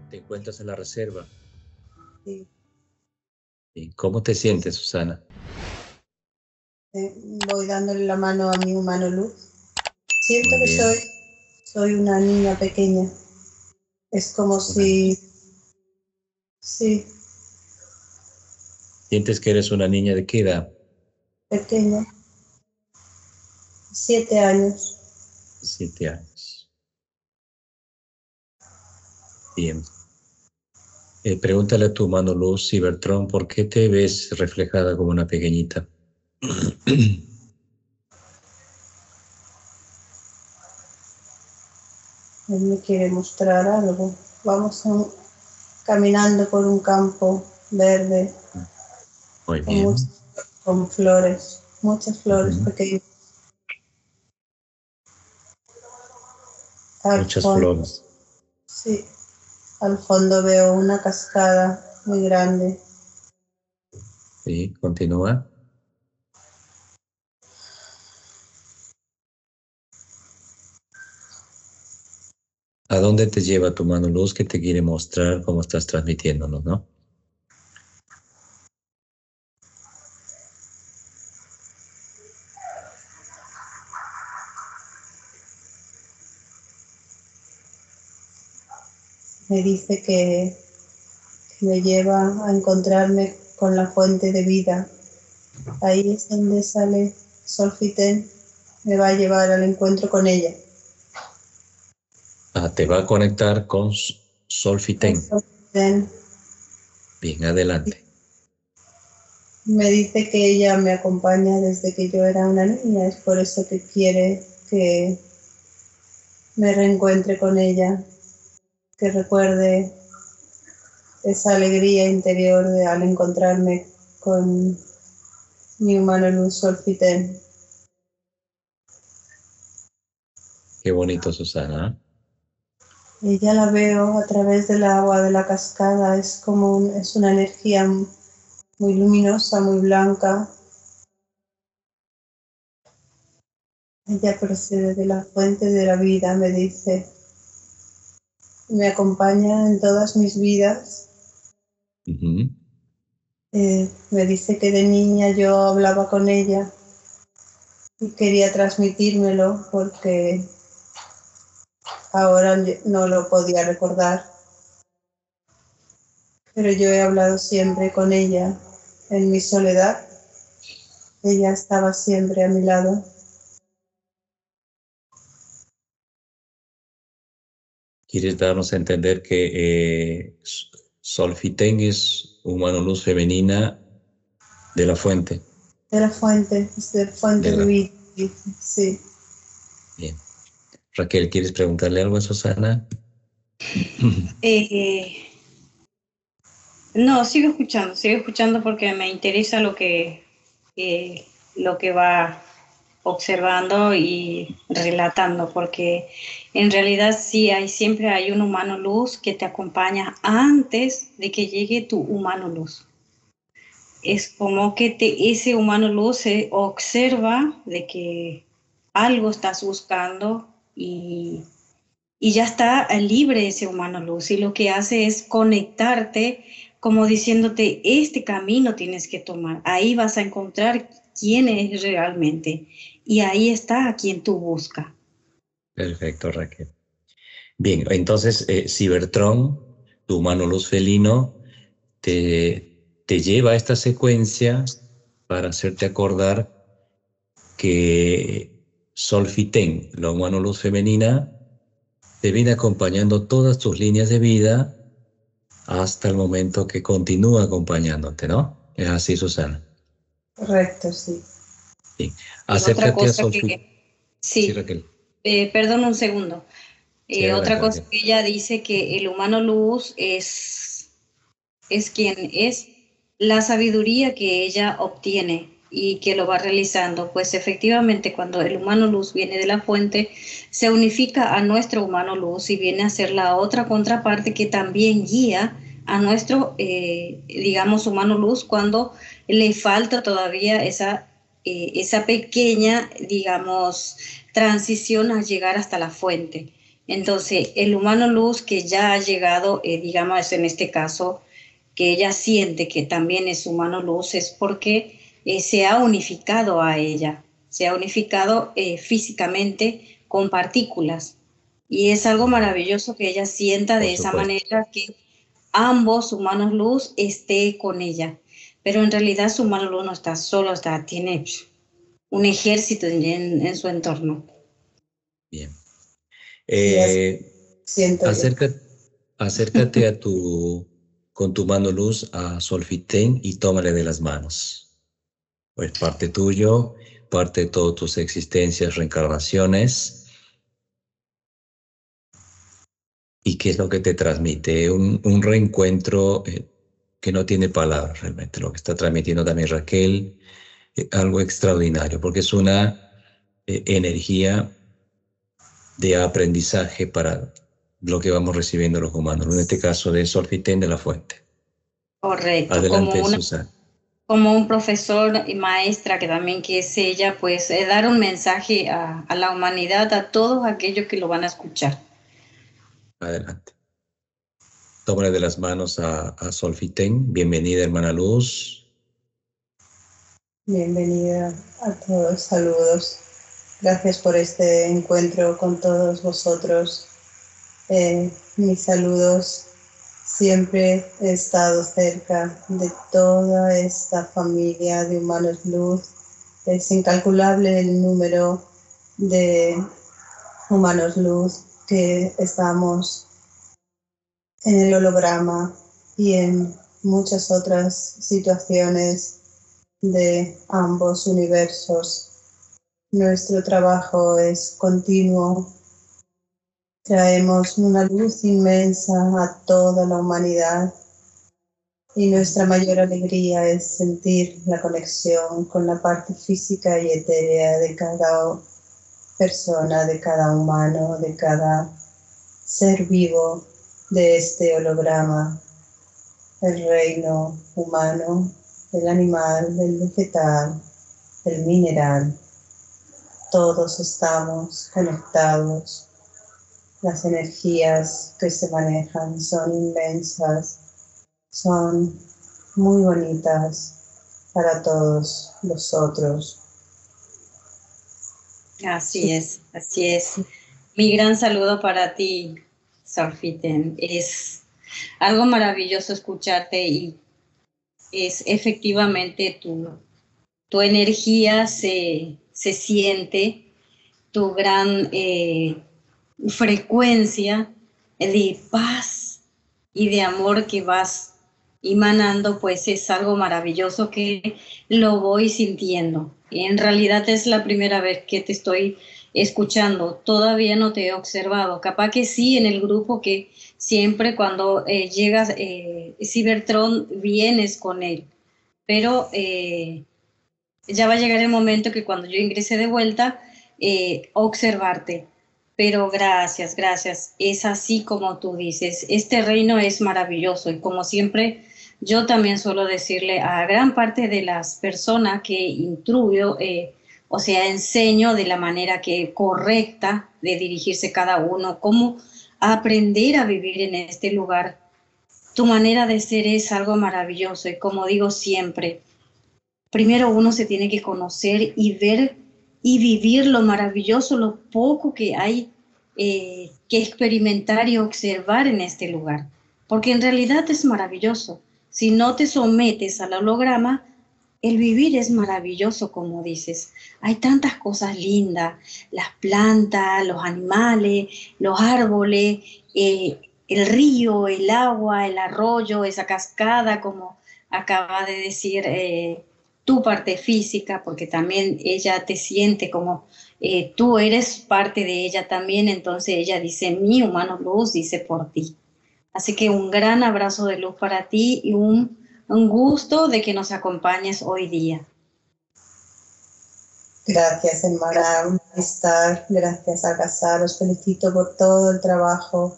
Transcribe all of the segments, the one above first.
Te encuentras en la reserva. Sí. ¿Y cómo te sientes, Susana? Voy dándole la mano a mi humano luz. Siento Muy que bien. soy una niña pequeña. Es como si... Sí, ¿Sientes que eres una niña de qué edad? pequeña. 7 años. 7 años. Bien. Pregúntale a tu mano luz, Cybertron, ¿por qué te ves reflejada como una pequeñita? Él me quiere mostrar algo. Caminando por un campo verde Muy con, bien. con flores, muchas flores Ujú. pequeñas. Al Muchas fondo, flores. sí, al fondo veo una cascada muy grande. Sí, continúa. ¿A dónde te lleva tu mano luz que te quiere mostrar cómo estás transmitiéndonos, no? Me dice que me lleva a encontrarme con la fuente de vida. Ahí es donde sale Solfiten. Me va a llevar al encuentro con ella. Te va a conectar con Con Solfiten. Solfiten. Bien, adelante. Me dice que ella me acompaña desde que yo era una niña, es por eso que quiere que me reencuentre con ella, que recuerde esa alegría interior al encontrarme con mi humano luz Solfiten. Qué bonito, Susana. Ella la veo a través del agua de la cascada, es es una energía muy luminosa, muy blanca. Ella procede de la fuente de la vida, me dice. Me acompaña en todas mis vidas. Ujú. Me dice que de niña yo hablaba con ella y quería transmitírmelo porque ahora no lo podía recordar. Pero yo he hablado siempre con ella en mi soledad. Ella estaba siempre a mi lado. ¿Quieres darnos a entender que Solfiten es humano luz femenina de la fuente? De la fuente, es de fuente De de la... vida, dice, sí. Bien. Raquel, ¿quieres preguntarle algo a Susana? Eh, no, sigo escuchando porque me interesa lo que va observando y relatando, porque en realidad sí siempre hay un humano luz que te acompaña antes de que llegue tu humano luz. Es como que ese humano luz se observa de que algo estás buscando y ya está libre ese humano luz y lo que hace es conectarte como diciéndote este camino tienes que tomar, ahí vas a encontrar quién es realmente y ahí está a quien tú buscas. Perfecto, Raquel. Bien, entonces, Cybertron, tu humano luz felino, te lleva a esta secuencia para hacerte acordar que Solfiten, la humano luz femenina, te viene acompañando todas tus líneas de vida hasta el momento que continúa acompañándote, ¿no? Es así, Susana. Correcto, sí. Sí. Y otra Acércate a cosa Solfi. que, Sí, sí, Raquel. perdón un segundo. Sí, Otra adelante, cosa Raquel. que ella dice que el humano luz es quien es la sabiduría que ella obtiene y que lo va realizando, pues efectivamente cuando el humano luz viene de la fuente, se unifica a nuestro humano luz y viene a ser la otra contraparte que también guía a nuestro, digamos, humano luz cuando le falta todavía esa pequeña, digamos, transición a llegar hasta la fuente. Entonces, el humano luz que ya ha llegado, digamos, en este caso, que ella siente que también es humano luz, es porque se ha unificado a ella, se ha unificado físicamente con partículas. Y es algo maravilloso que ella sienta Por de esa supuesto. manera que ambos humanos luz esté con ella. Pero en realidad su humano luz no está solo, tiene un ejército en su entorno. Bien. Sí, así Eh, siento yo. acércate con tu mano luz a Solfitén y tómale de las manos. Pues parte tuyo, parte de todas tus existencias, reencarnaciones. ¿Y qué es lo que te transmite? Un reencuentro que no tiene palabras realmente. Lo que está transmitiendo también Raquel, algo extraordinario, porque es una energía de aprendizaje para lo que vamos recibiendo los humanos. En este caso de Solfitén de la Fuente. Correcto, Adelante, Susana. como un profesor y maestra que también que es ella, pues dar un mensaje a la humanidad, a todos aquellos que lo van a escuchar. Adelante. Tómale de las manos a Solfitén. Bienvenida, hermana Luz. Bienvenida a todos, saludos. Gracias por este encuentro con todos vosotros. Mis saludos. Siempre he estado cerca de toda esta familia de humanos luz. Es incalculable el número de humanos luz que estamos en el holograma y en muchas otras situaciones de ambos universos. Nuestro trabajo es continuo. Traemos una luz inmensa a toda la humanidad y nuestra mayor alegría es sentir la conexión con la parte física y etérea de cada persona, de cada humano, de cada ser vivo de este holograma, el reino humano, el animal, el vegetal, el mineral. Todos estamos conectados. Las energías que se manejan son inmensas, son muy bonitas para todos nosotros. Así es, así es. Mi gran saludo para ti, Solfiten. Es algo maravilloso escucharte y es efectivamente tu energía se siente, tu gran frecuencia de paz y de amor que vas emanando, pues es algo maravilloso que lo voy sintiendo. Y en realidad es la primera vez que te estoy escuchando, todavía no te he observado, capaz que sí en el grupo que siempre cuando llegas, Cybertron, vienes con él, pero ya va a llegar el momento que cuando yo ingrese de vuelta, observarte. Pero gracias, gracias. Es así como tú dices. Este reino es maravilloso y como siempre, yo también suelo decirle a gran parte de las personas que instruyo, o sea, enseño de la manera que correcta de dirigirse cada uno, cómo aprender a vivir en este lugar. Tu manera de ser es algo maravilloso y como digo siempre, primero uno se tiene que conocer y ver y vivir lo maravilloso, lo poco que hay que experimentar y observar en este lugar, porque en realidad es maravilloso. Si no te sometes al holograma, el vivir es maravilloso, como dices. Hay tantas cosas lindas, las plantas, los animales, los árboles, el río, el agua, el arroyo, esa cascada, como acaba de decir, tu parte física, porque también ella te siente como tú eres parte de ella también, entonces ella dice, mi humano luz dice por ti. Así que un gran abrazo de luz para ti y un gusto de que nos acompañes hoy día. Gracias, Emara, estar, gracias a Casar. Os felicito por todo el trabajo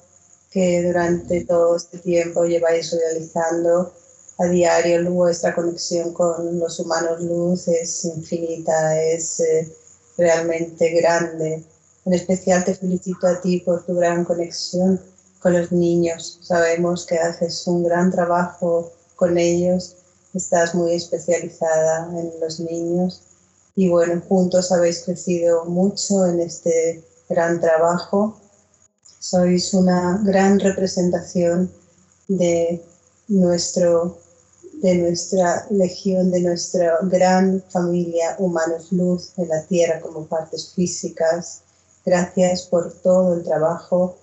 que durante todo este tiempo lleváis realizando a diario. Vuestra conexión con los humanos luz es infinita, es realmente grande. En especial te felicito a ti por tu gran conexión con los niños. Sabemos que haces un gran trabajo con ellos, estás muy especializada en los niños. Y bueno, juntos habéis crecido mucho en este gran trabajo. Sois una gran representación de, de nuestra legión, de nuestra gran familia Humanos Luz en la Tierra como partes físicas. Gracias por todo el trabajo.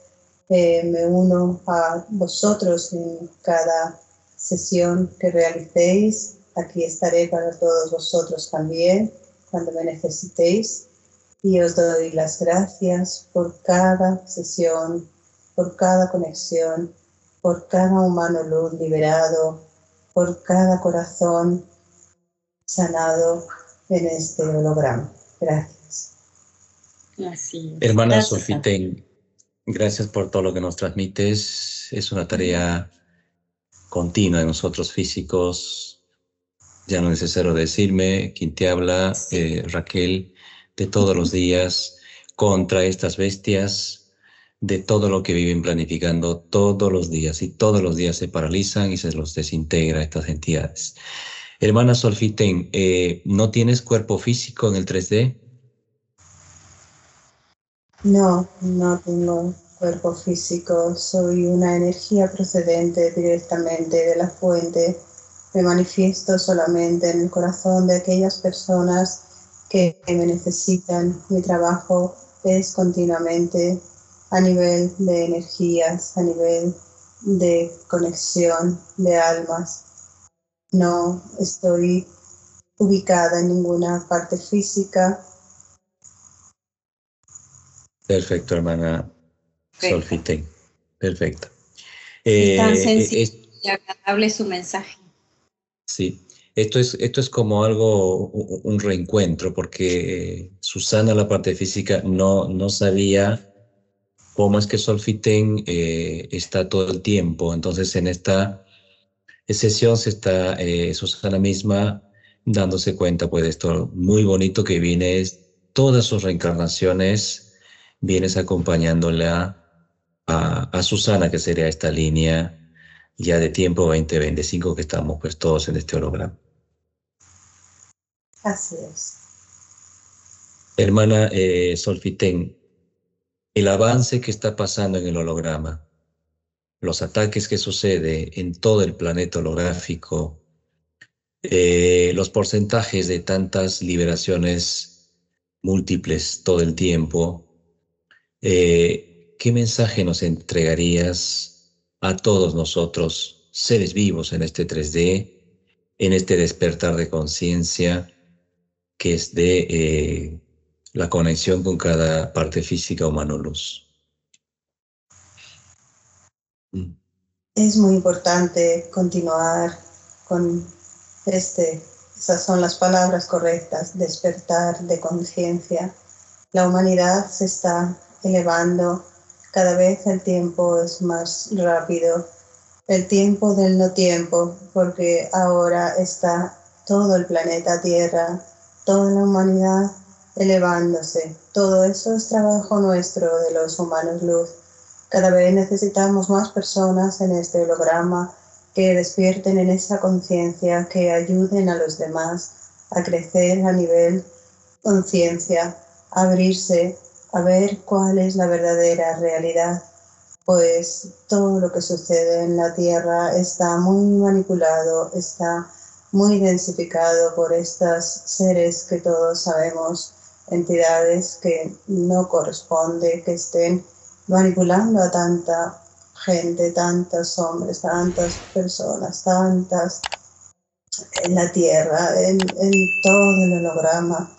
Me uno a vosotros en cada sesión que realicéis. Aquí estaré para todos vosotros también cuando me necesitéis, y os doy las gracias por cada sesión, por cada conexión, por cada humano luz liberado, por cada corazón sanado en este holograma. Gracias. Así es. Hermana Gracias. Solfiten, gracias por todo lo que nos transmites. Es una tarea continua de nosotros físicos. Ya no es necesario decirme, quien te habla, Raquel, de todos los días, contra estas bestias, de todo lo que viven planificando todos los días, y todos los días se paralizan y se los desintegra estas entidades. Hermana Solfiten, ¿no tienes cuerpo físico en el 3D? No, no tengo cuerpo físico, soy una energía procedente directamente de la fuente. Me manifiesto solamente en el corazón de aquellas personas que me necesitan. Mi trabajo es continuamente a nivel de energías, a nivel de conexión de almas. No estoy ubicada en ninguna parte física. Perfecto, hermana Solfiten. Perfecto. Es tan sencillo y agradable su mensaje. Sí, esto es como algo, un reencuentro, porque Susana, la parte física, no sabía cómo es que Solfiten está todo el tiempo. Entonces, en esta sesión se está Susana misma dándose cuenta, pues, de esto muy bonito que viene, todas sus reencarnaciones, vienes acompañándola a Susana, que sería esta línea ya de tiempo 2025 que estamos pues todos en este holograma. Así es. Hermana Solfiten, el avance que está pasando en el holograma, los ataques que sucede en todo el planeta holográfico, los porcentajes de tantas liberaciones múltiples todo el tiempo, ¿qué mensaje nos entregarías a todos nosotros, seres vivos en este 3D, en este despertar de conciencia, que es de la conexión con cada parte física humano-luz? Es muy importante continuar con esas son las palabras correctas, despertar de conciencia. La humanidad se está elevando, cada vez el tiempo es más rápido, el tiempo del no tiempo, porque ahora está todo el planeta Tierra, toda la humanidad elevándose. Todo eso es trabajo nuestro de los humanos luz. Cada vez necesitamos más personas en este holograma que despierten en esa conciencia, que ayuden a los demás a crecer a nivel conciencia, a abrirse, a ver cuál es la verdadera realidad, pues todo lo que sucede en la Tierra está muy manipulado, está muy densificado por estos seres que todos sabemos, entidades que no corresponde que estén manipulando a tanta gente, tantos hombres, tantas personas, tantas en la Tierra, en todo el holograma.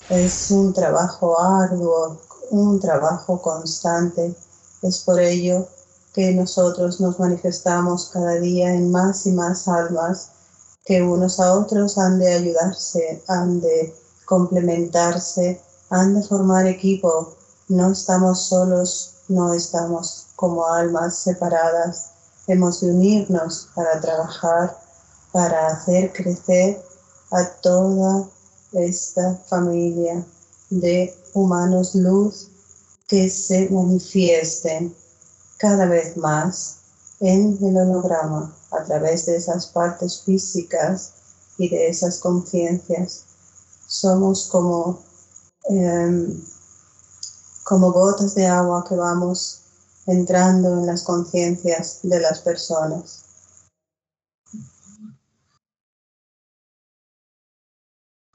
Es un trabajo arduo, un trabajo constante. Es por ello que nosotros nos manifestamos cada día en más y más almas que unos a otros han de ayudarse, han de complementarse, han de formar equipo. No estamos solos, no estamos como almas separadas. Hemos de unirnos para trabajar, para hacer crecer a toda esta familia de humanos luz que se manifiesten cada vez más en el holograma a través de esas partes físicas y de esas conciencias. Somos como gotas de agua que vamos entrando en las conciencias de las personas.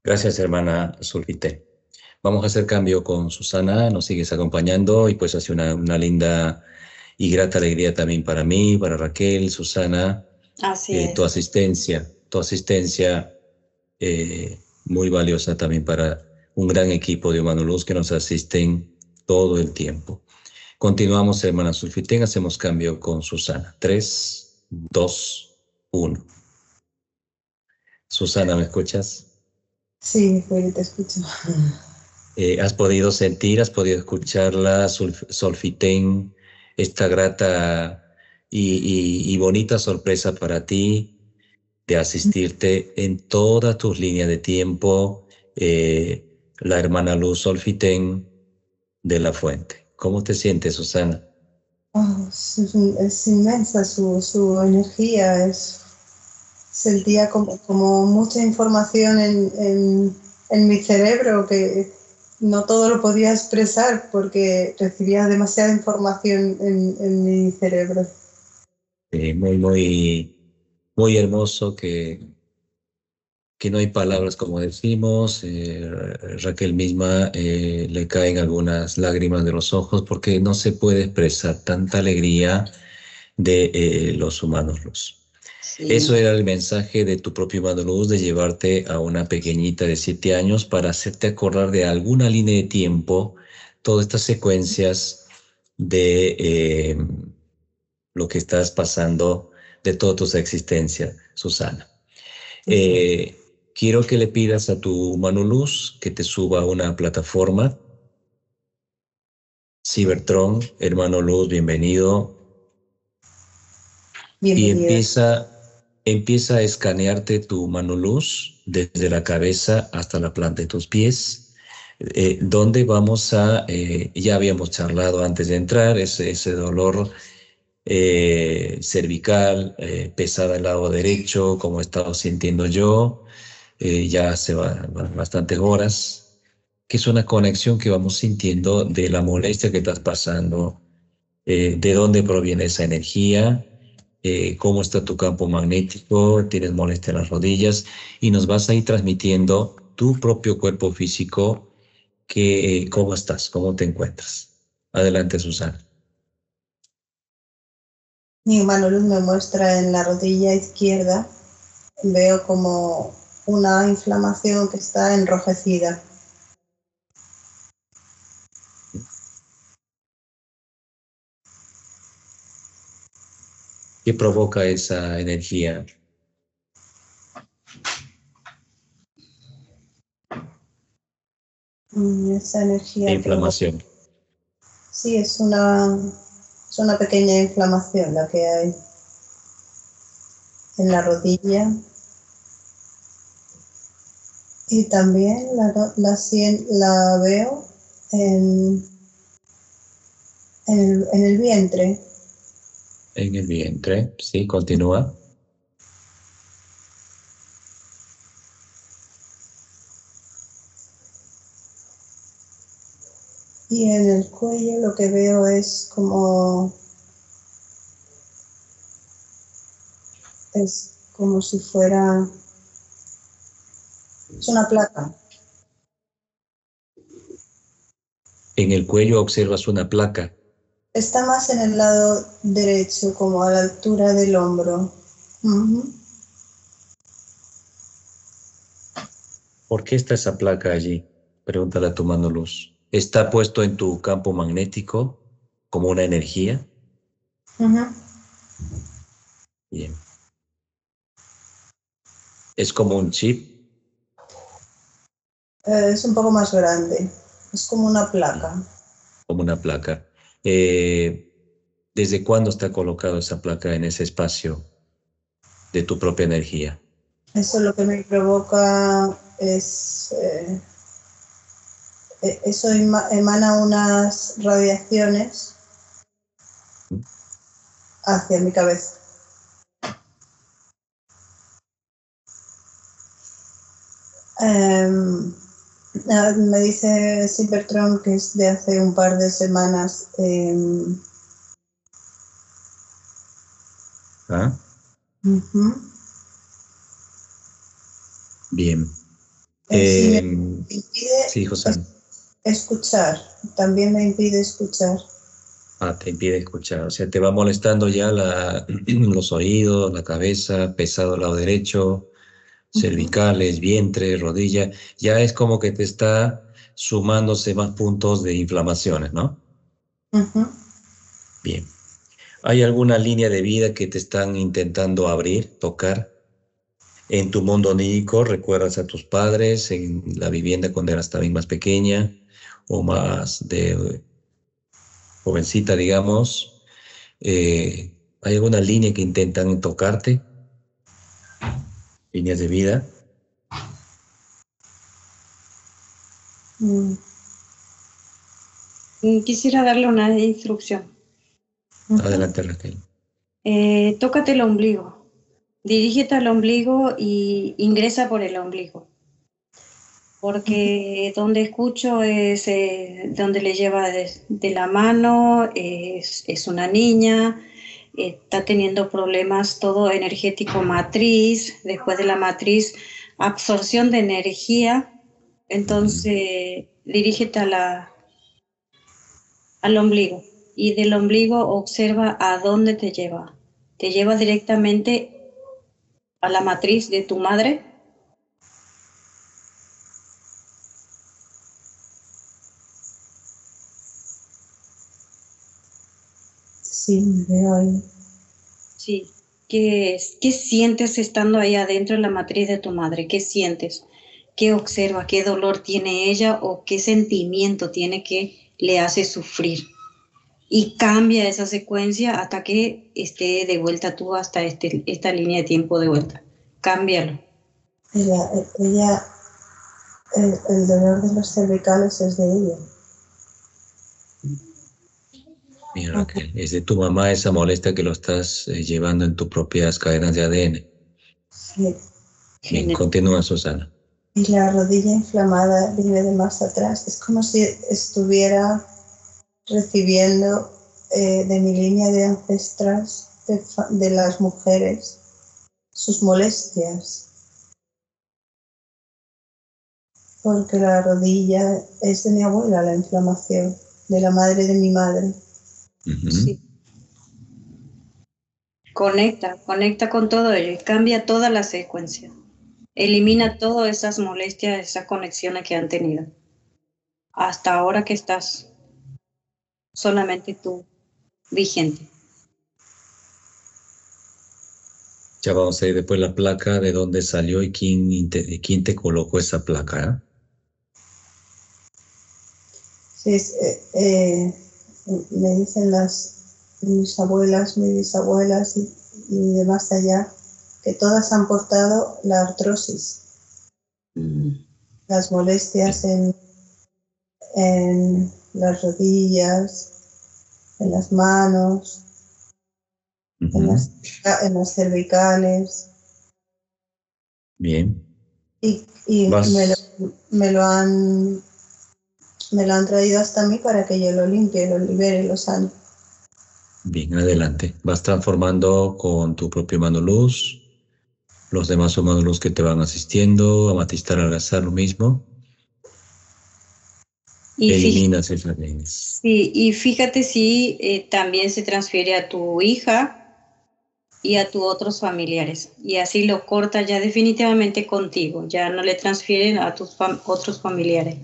Gracias, hermana Sulfité. Vamos a hacer cambio con Susana, nos sigues acompañando y pues hace una linda y grata alegría también para mí, para Raquel, Susana, Así es. tu asistencia muy valiosa también para un gran equipo de Humano Luz que nos asisten todo el tiempo. Continuamos, hermana Sulfité, hacemos cambio con Susana. 3, 2, 1. Susana, ¿me escuchas? Sí, Feli, te escucho. ¿Has podido sentir, has podido escucharla, Solfitén, esta grata y bonita sorpresa para ti de asistirte en todas tus líneas de tiempo, la hermana Luz Solfitén de la Fuente? ¿Cómo te sientes, Susana? Oh, es inmensa su energía, sentía como mucha información en mi cerebro que no todo lo podía expresar porque recibía demasiada información en mi cerebro. Muy hermoso que no hay palabras como decimos. Raquel misma le caen algunas lágrimas de los ojos porque no se puede expresar tanta alegría de los humanos luz. Sí. Eso era el mensaje de tu propio humano luz, de llevarte a una pequeñita de 7 años para hacerte acordar de alguna línea de tiempo, todas estas secuencias de lo que estás pasando, de toda tu existencia, Susana. Quiero que le pidas a tu humano luz que te suba a una plataforma. Cybertron, hermano luz, bienvenido. Y empieza a escanearte tu mano luz desde la cabeza hasta la planta de tus pies, donde vamos a, ya habíamos charlado antes de entrar, ese dolor cervical, pesada al lado derecho, como he estado sintiendo yo, ya hace bastantes horas, que es una conexión que vamos sintiendo de la molestia que estás pasando, de dónde proviene esa energía, cómo está tu campo magnético, tienes molestia en las rodillas, y nos vas a ir transmitiendo tu propio cuerpo físico, cómo estás, cómo te encuentras. Adelante, Susana. Mi mano luz me muestra en la rodilla izquierda, veo como una inflamación que está enrojecida. ¿Qué provoca esa energía? Esa energía. Inflamación. Sí, es una pequeña inflamación la que hay en la rodilla. Y también la veo en el vientre. En el vientre, sí, continúa. Y en el cuello lo que veo es como si fuera Es una placa. En el cuello observas una placa. Está más en el lado derecho, como a la altura del hombro. ¿Por qué está esa placa allí? Pregúntale a tu mano luz. ¿Está puesto en tu campo magnético como una energía? Bien. ¿Es como un chip? Es un poco más grande. Es como una placa. Como una placa. ¿Desde cuándo está colocada esa placa en ese espacio de tu propia energía? Eso lo que me provoca es... eso emana unas radiaciones hacia mi cabeza. Me dice Cybertron que es de hace un par de semanas. Bien. Sí, me impide sí, José. Escuchar. También me impide escuchar. Te impide escuchar. O sea, te va molestando ya los oídos, la cabeza, pesado al lado derecho, cervicales, vientre, rodilla. Ya es como que te está sumándose más puntos de inflamaciones, ¿no? Bien. ¿Hay alguna línea de vida que te están intentando abrir, tocar? En tu mundo onírico, ¿recuerdas a tus padres en la vivienda cuando eras también más pequeña o más de jovencita, digamos? ¿Hay alguna línea que intentan tocarte? ¿Líneas de vida? Quisiera darle una instrucción. Adelante, Raquel. Tócate el ombligo. Dirígete al ombligo y ingresa por el ombligo. Porque donde escucho es donde le lleva de la mano, es una niña, está teniendo problemas todo energético matriz, después de la matriz, absorción de energía. Entonces, dirígete al ombligo y del ombligo observa a dónde te lleva. ¿Te lleva directamente a la matriz de tu madre? Sí, me veo ahí. Sí. ¿Qué sientes estando ahí adentro en la matriz de tu madre? ¿Qué sientes? ¿Qué observa? ¿Qué dolor tiene ella o qué sentimiento tiene que le hace sufrir? Y cambia esa secuencia hasta que esté de vuelta tú hasta esta línea de tiempo de vuelta. Cámbialo. Ella el dolor de los cervicales es de ella. Mira, Raquel, es de tu mamá esa molestia que lo estás llevando en tus propias cadenas de ADN. Sí. Bien, continúa, Susana. Y la rodilla inflamada viene de más atrás. Es como si estuviera recibiendo de mi línea de ancestras, de las mujeres, sus molestias. Porque la rodilla es de mi abuela, la inflamación, de la madre de mi madre. Sí. Conecta con todo ello y cambia toda la secuencia. Elimina todas esas molestias, esas conexiones que han tenido. Hasta ahora que estás solamente tú vigente. Ya vamos a ir después la placa, de dónde salió y quién te colocó esa placa. Sí, me dicen mis abuelas, mis bisabuelas y de más allá, que todas han portado la artrosis, las molestias en las rodillas, en las manos, en las cervicales. Bien. Y me lo han traído hasta mí para que yo lo limpie, lo libere, lo sane. Bien, adelante. Vas transformando con tu propia mano luz Los demás humanos luz que te van asistiendo, Amatista Algazar lo mismo. Y Eliminas esas líneas. sí, y fíjate si también se transfiere a tu hija y a tus otros familiares. Y así lo corta ya definitivamente contigo. Ya no le transfieren a tus otros familiares.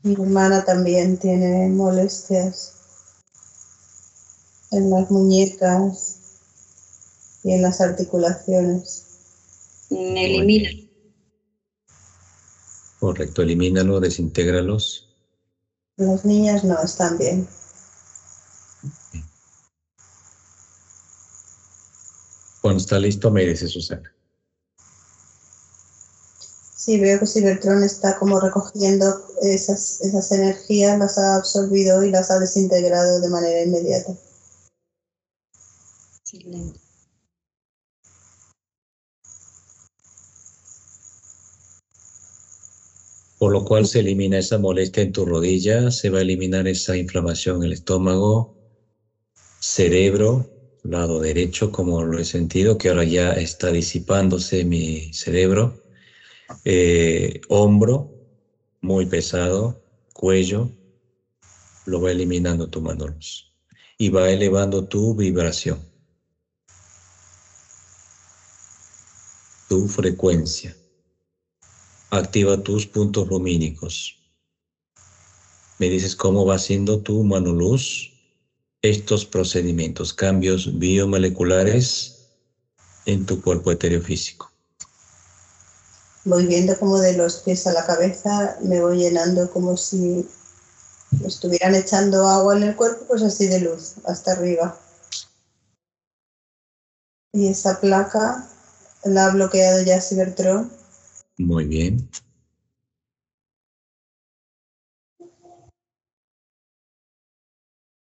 Mi hermana también tiene molestias en las muñecas y en las articulaciones. Elimina. Correcto, elimínalo, desintégralos. Las niñas no están bien. Cuando está listo, me dice Susana. Sí, veo que Cybertron está como recogiendo esas energías, las ha absorbido y las ha desintegrado de manera inmediata. Excelente. Por lo cual se elimina esa molestia en tu rodilla, se va a eliminar esa inflamación en el estómago, cerebro, lado derecho, como lo he sentido, que ahora ya está disipándose mi cerebro, hombro, muy pesado, cuello, lo va eliminando tu mano luz y va elevando tu vibración, tu frecuencia. Activa tus puntos lumínicos. Me dices cómo va siendo tu mano luz estos procedimientos, cambios biomoleculares en tu cuerpo etéreo físico. Voy viendo como de los pies a la cabeza me voy llenando como si me estuvieran echando agua en el cuerpo, pues así de luz, hasta arriba. Y esa placa la ha bloqueado ya Cybertron. Muy bien.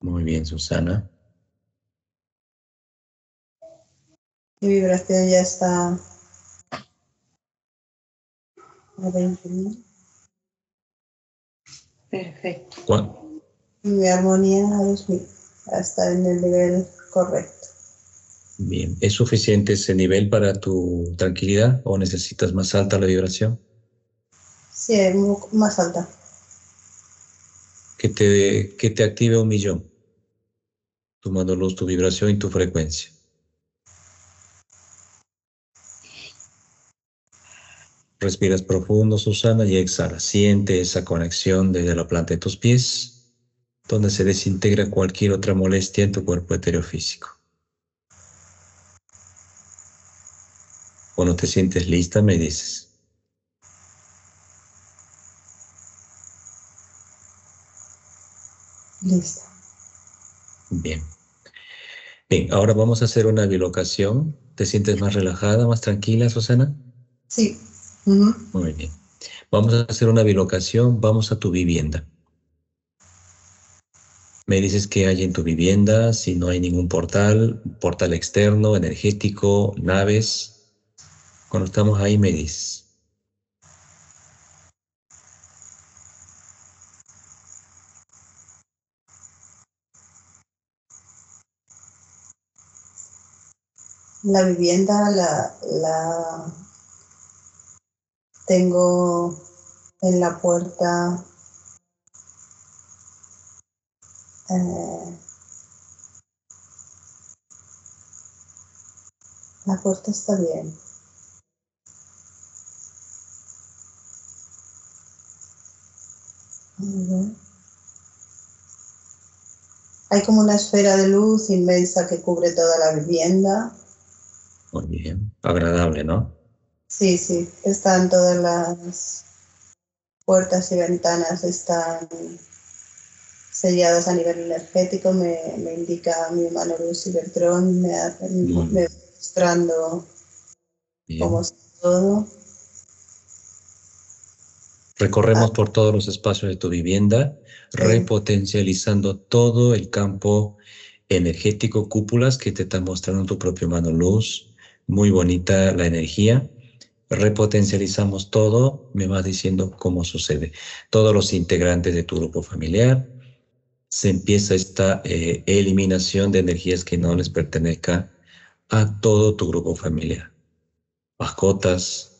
Muy bien, Susana. Mi vibración ya está a 20.000. Perfecto. Mi armonía a 2.000. Está en el nivel correcto. Bien. ¿Es suficiente ese nivel para tu tranquilidad o necesitas más alta la vibración? Sí, es más alta. Que te active 1.000.000. Tu mano luz, tu vibración y tu frecuencia. Respiras profundo, Susana, y exhala. Siente esa conexión desde la planta de tus pies, donde se desintegra cualquier otra molestia en tu cuerpo etéreo físico. Cuando te sientes lista, me dices. Lista. Bien. Bien, ahora vamos a hacer una bilocación. ¿Te sientes más relajada, más tranquila, Susana? Sí. Muy bien. Vamos a hacer una bilocación. Vamos a tu vivienda. Me dices qué hay en tu vivienda, si no hay ningún portal, portal externo, energético, naves. Cuando estamos ahí, me dices. La vivienda la tengo en la puerta. La puerta está bien. Hay como una esfera de luz inmensa que cubre toda la vivienda. Muy bien. Agradable, ¿no? Sí, sí. Están todas las puertas y ventanas están selladas a nivel energético. Me indica mi mano luz Cybertron, me va mostrando cómo está todo. Recorremos por todos los espacios de tu vivienda, repotencializando todo el campo energético, cúpulas que te están mostrando tu propio mano luz. Muy bonita la energía. Repotencializamos todo, me vas diciendo cómo sucede. Todos los integrantes de tu grupo familiar, se empieza esta eliminación de energías que no les pertenezcan a todo tu grupo familiar. Mascotas.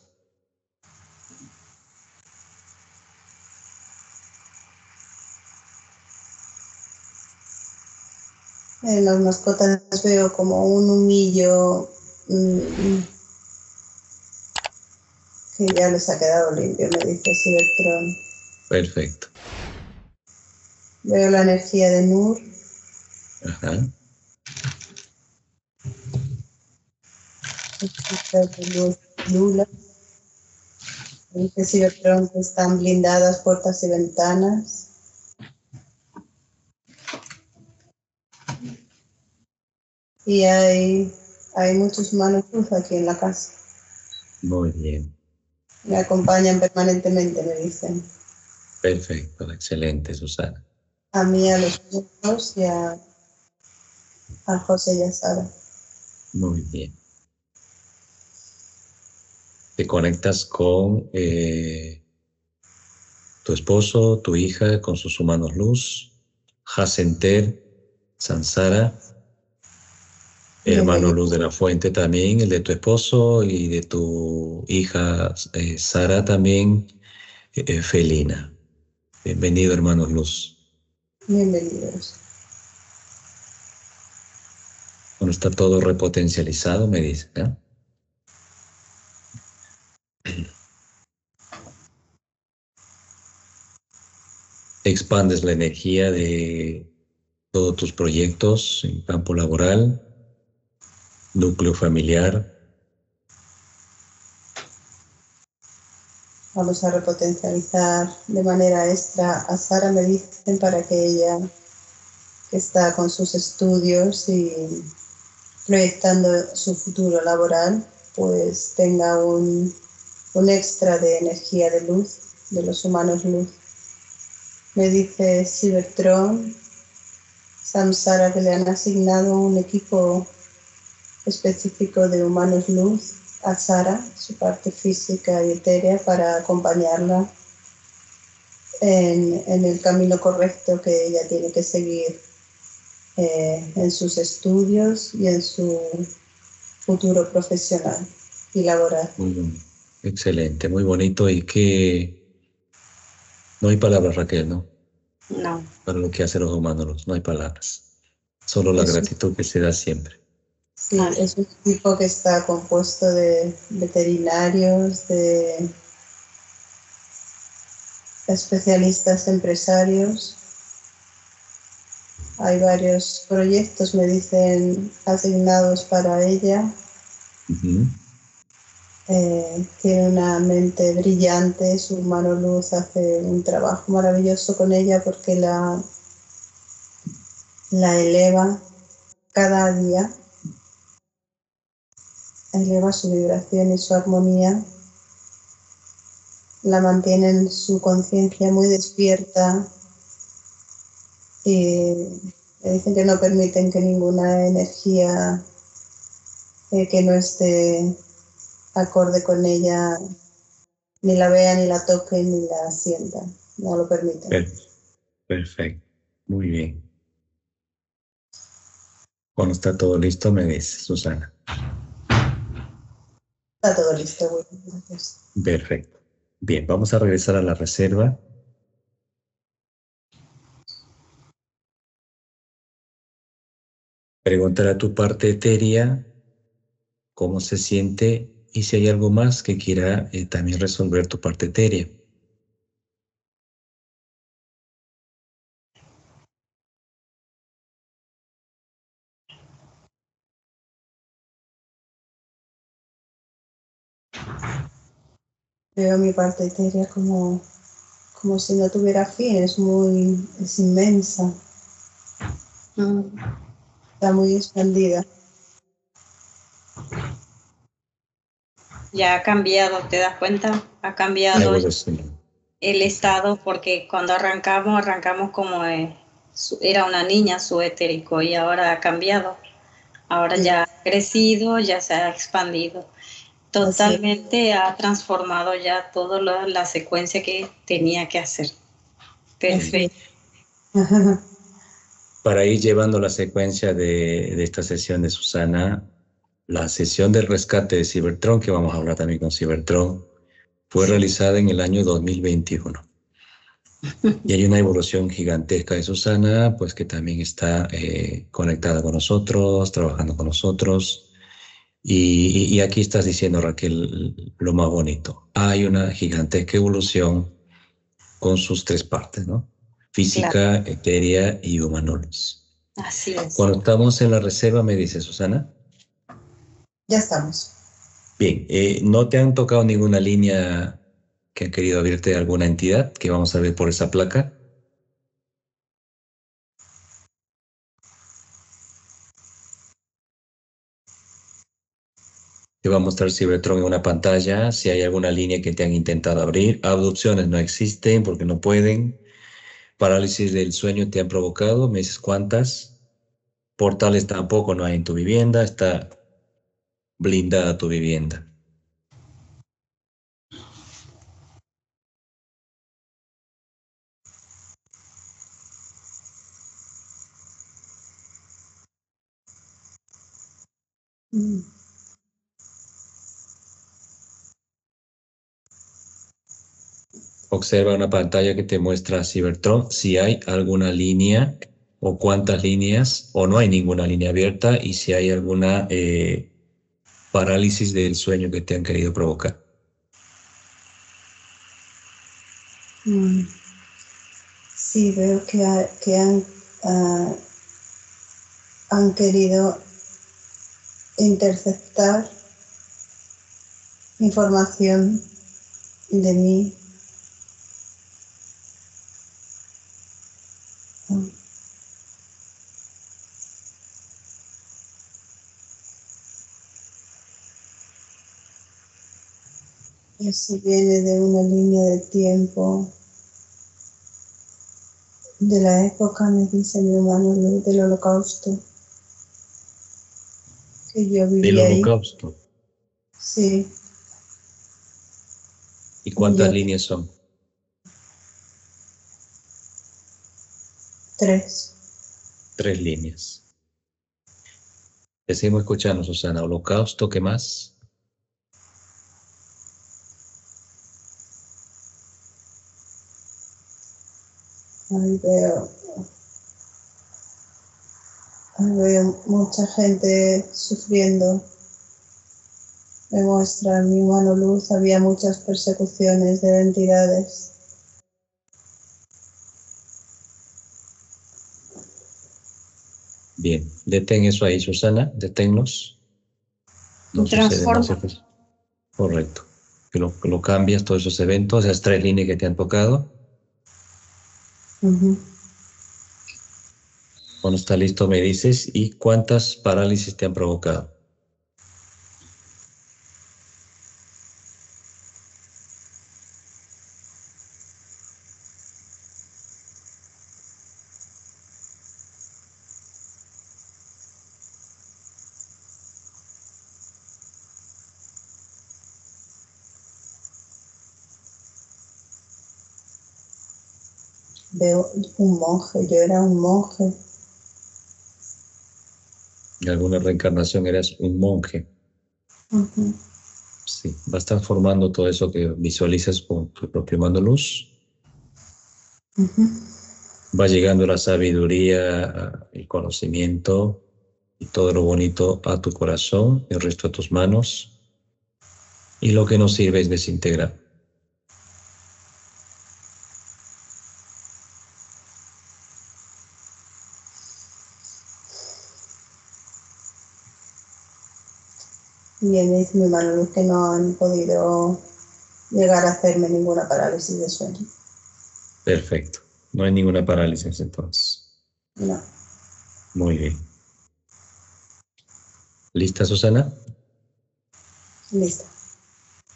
En las mascotas veo como un humillo que ya les ha quedado limpio, me dice Cybertron. Perfecto. Veo la energía de Nur. Ajá. Lula. Me dice Cybertron que están blindadas puertas y ventanas. Y hay muchos humanos luz aquí en la casa. Muy bien. Me acompañan permanentemente, me dicen. Perfecto. Excelente, Susana. A mí, a los niños y a José y a Sara. Muy bien. Te conectas con tu esposo, tu hija, con sus humanos luz, Jacenter, Sansara, hermano luz de la fuente también, el de tu esposo y de tu hija Sara también, Felina. Bienvenido, hermanos luz. Bienvenidos. Bueno, está todo repotencializado, me dice, ¿eh? Expandes la energía de todos tus proyectos en campo laboral, núcleo familiar. Vamos a repotencializar de manera extra a Sara, me dicen, para que ella, que está con sus estudios y proyectando su futuro laboral, pues tenga un extra de energía de luz, de los humanos luz. Me dice Cybertron, Samsara, que le han asignado un equipo específico de humanos luz a Sara, su parte física y etérea, para acompañarla en el camino correcto que ella tiene que seguir en sus estudios y en su futuro profesional y laboral. Muy bien. Excelente, muy bonito y que no hay palabras, Raquel, ¿no? No. Para lo que hacen los humanos, no hay palabras. Solo la gratitud que se da siempre. Sí, es un equipo que está compuesto de veterinarios, de especialistas empresarios. Hay varios proyectos, me dicen, asignados para ella. Tiene una mente brillante, su mano luz hace un trabajo maravilloso con ella porque la eleva cada día, eleva su vibración y su armonía, la mantiene en su conciencia muy despierta y me dicen que no permiten que ninguna energía que no esté acorde con ella ni la vea, ni la toque, ni la sienta. No lo permiten. Perfecto. Muy bien. Cuando está todo listo, me dice, Susana. Está todo listo, bueno, gracias. Perfecto. Bien, vamos a regresar a la reserva. Preguntar a tu parte etérea cómo se siente y si hay algo más que quiera también resolver tu parte etérea. Veo mi parte etérea como si no tuviera fin, es inmensa. Está muy expandida. Ya ha cambiado, ¿te das cuenta? Ha cambiado el estado porque cuando arrancamos como era una niña su etérico y ahora ha cambiado. Ahora ya ha crecido, ya se ha expandido. Totalmente ha transformado ya toda la secuencia que tenía que hacer. Perfecto. Para ir llevando la secuencia de esta sesión de Susana, La sesión del rescate de Cybertron, que vamos a hablar también con Cybertron, fue Sí. realizada en el año 2021. Y hay una evolución gigantesca de Susana, pues que también está conectada con nosotros, trabajando con nosotros. Y aquí estás diciendo, Raquel, lo más bonito. Hay una gigantesca evolución con sus tres partes, ¿no? Claro, Física, etérea y humanoides. así es. Cuando estamos en la reserva, me dice Susana. Ya estamos. Bien, ¿no te han tocado ninguna línea que han querido abrirte alguna entidad que vamos a ver por esa placa? Te va a mostrar Cybertron en una pantalla si hay alguna línea que te han intentado abrir. Abducciones no existen porque no pueden. Parálisis del sueño te han provocado. ¿Me dices cuántas? Portales tampoco no hay en tu vivienda. Está blindada tu vivienda. Mm. Observa una pantalla que te muestra Cybertron si hay alguna línea o cuántas líneas o no hay ninguna línea abierta y si hay alguna parálisis del sueño que te han querido provocar. Mm. Sí, veo que ah, han querido interceptar información de mí. Mm. Eso viene de una línea de tiempo, de la época, me dice mi hermano, del holocausto, que yo Del viví ahí. holocausto. Sí, ¿Y y cuántas yo líneas son? 3. 3 líneas. Te seguimos escuchando, Susana. Holocausto, ¿qué más? Ahí veo mucha gente sufriendo. Me muestra mi mano luz, había muchas persecuciones de entidades. Bien, detén eso ahí, Susana. Deténnos. No sucede más. Transforma. Correcto. Que lo cambias, todos esos eventos, esas 3 líneas que te han tocado. Ujú. Cuando está listo, me dices. ¿Y cuántas parálisis te han provocado? Veo un monje, yo era un monje. En alguna reencarnación eras un monje. Ujú, Sí, vas transformando todo eso que visualizas con tu propio mando luz. ujú. Va llegando la sabiduría, el conocimiento y todo lo bonito a tu corazón, el resto a tus manos. Y lo que no sirve es desintegrar. Y él me dice mi mano luz que no han podido llegar a hacerme ninguna parálisis de sueño. Perfecto. No hay ninguna parálisis entonces. No, Muy bien. ¿Lista, Susana? lista.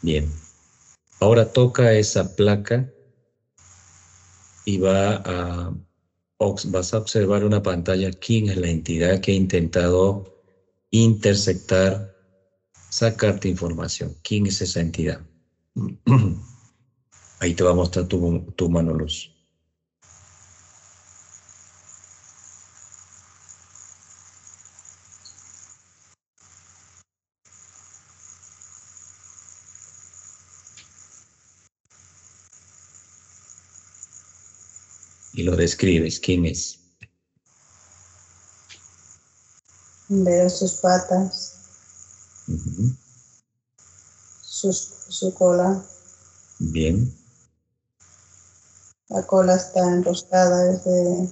Bien. Ahora toca esa placa y vas a observar una pantalla. ¿Quién es la entidad que ha intentado interceptar, sacarte información? ¿Quién es esa entidad? Ahí te va a mostrar tu mano luz. y lo describes. ¿Quién es? Veo sus patas, Ujú. su cola. Bien. La cola está enroscada, es de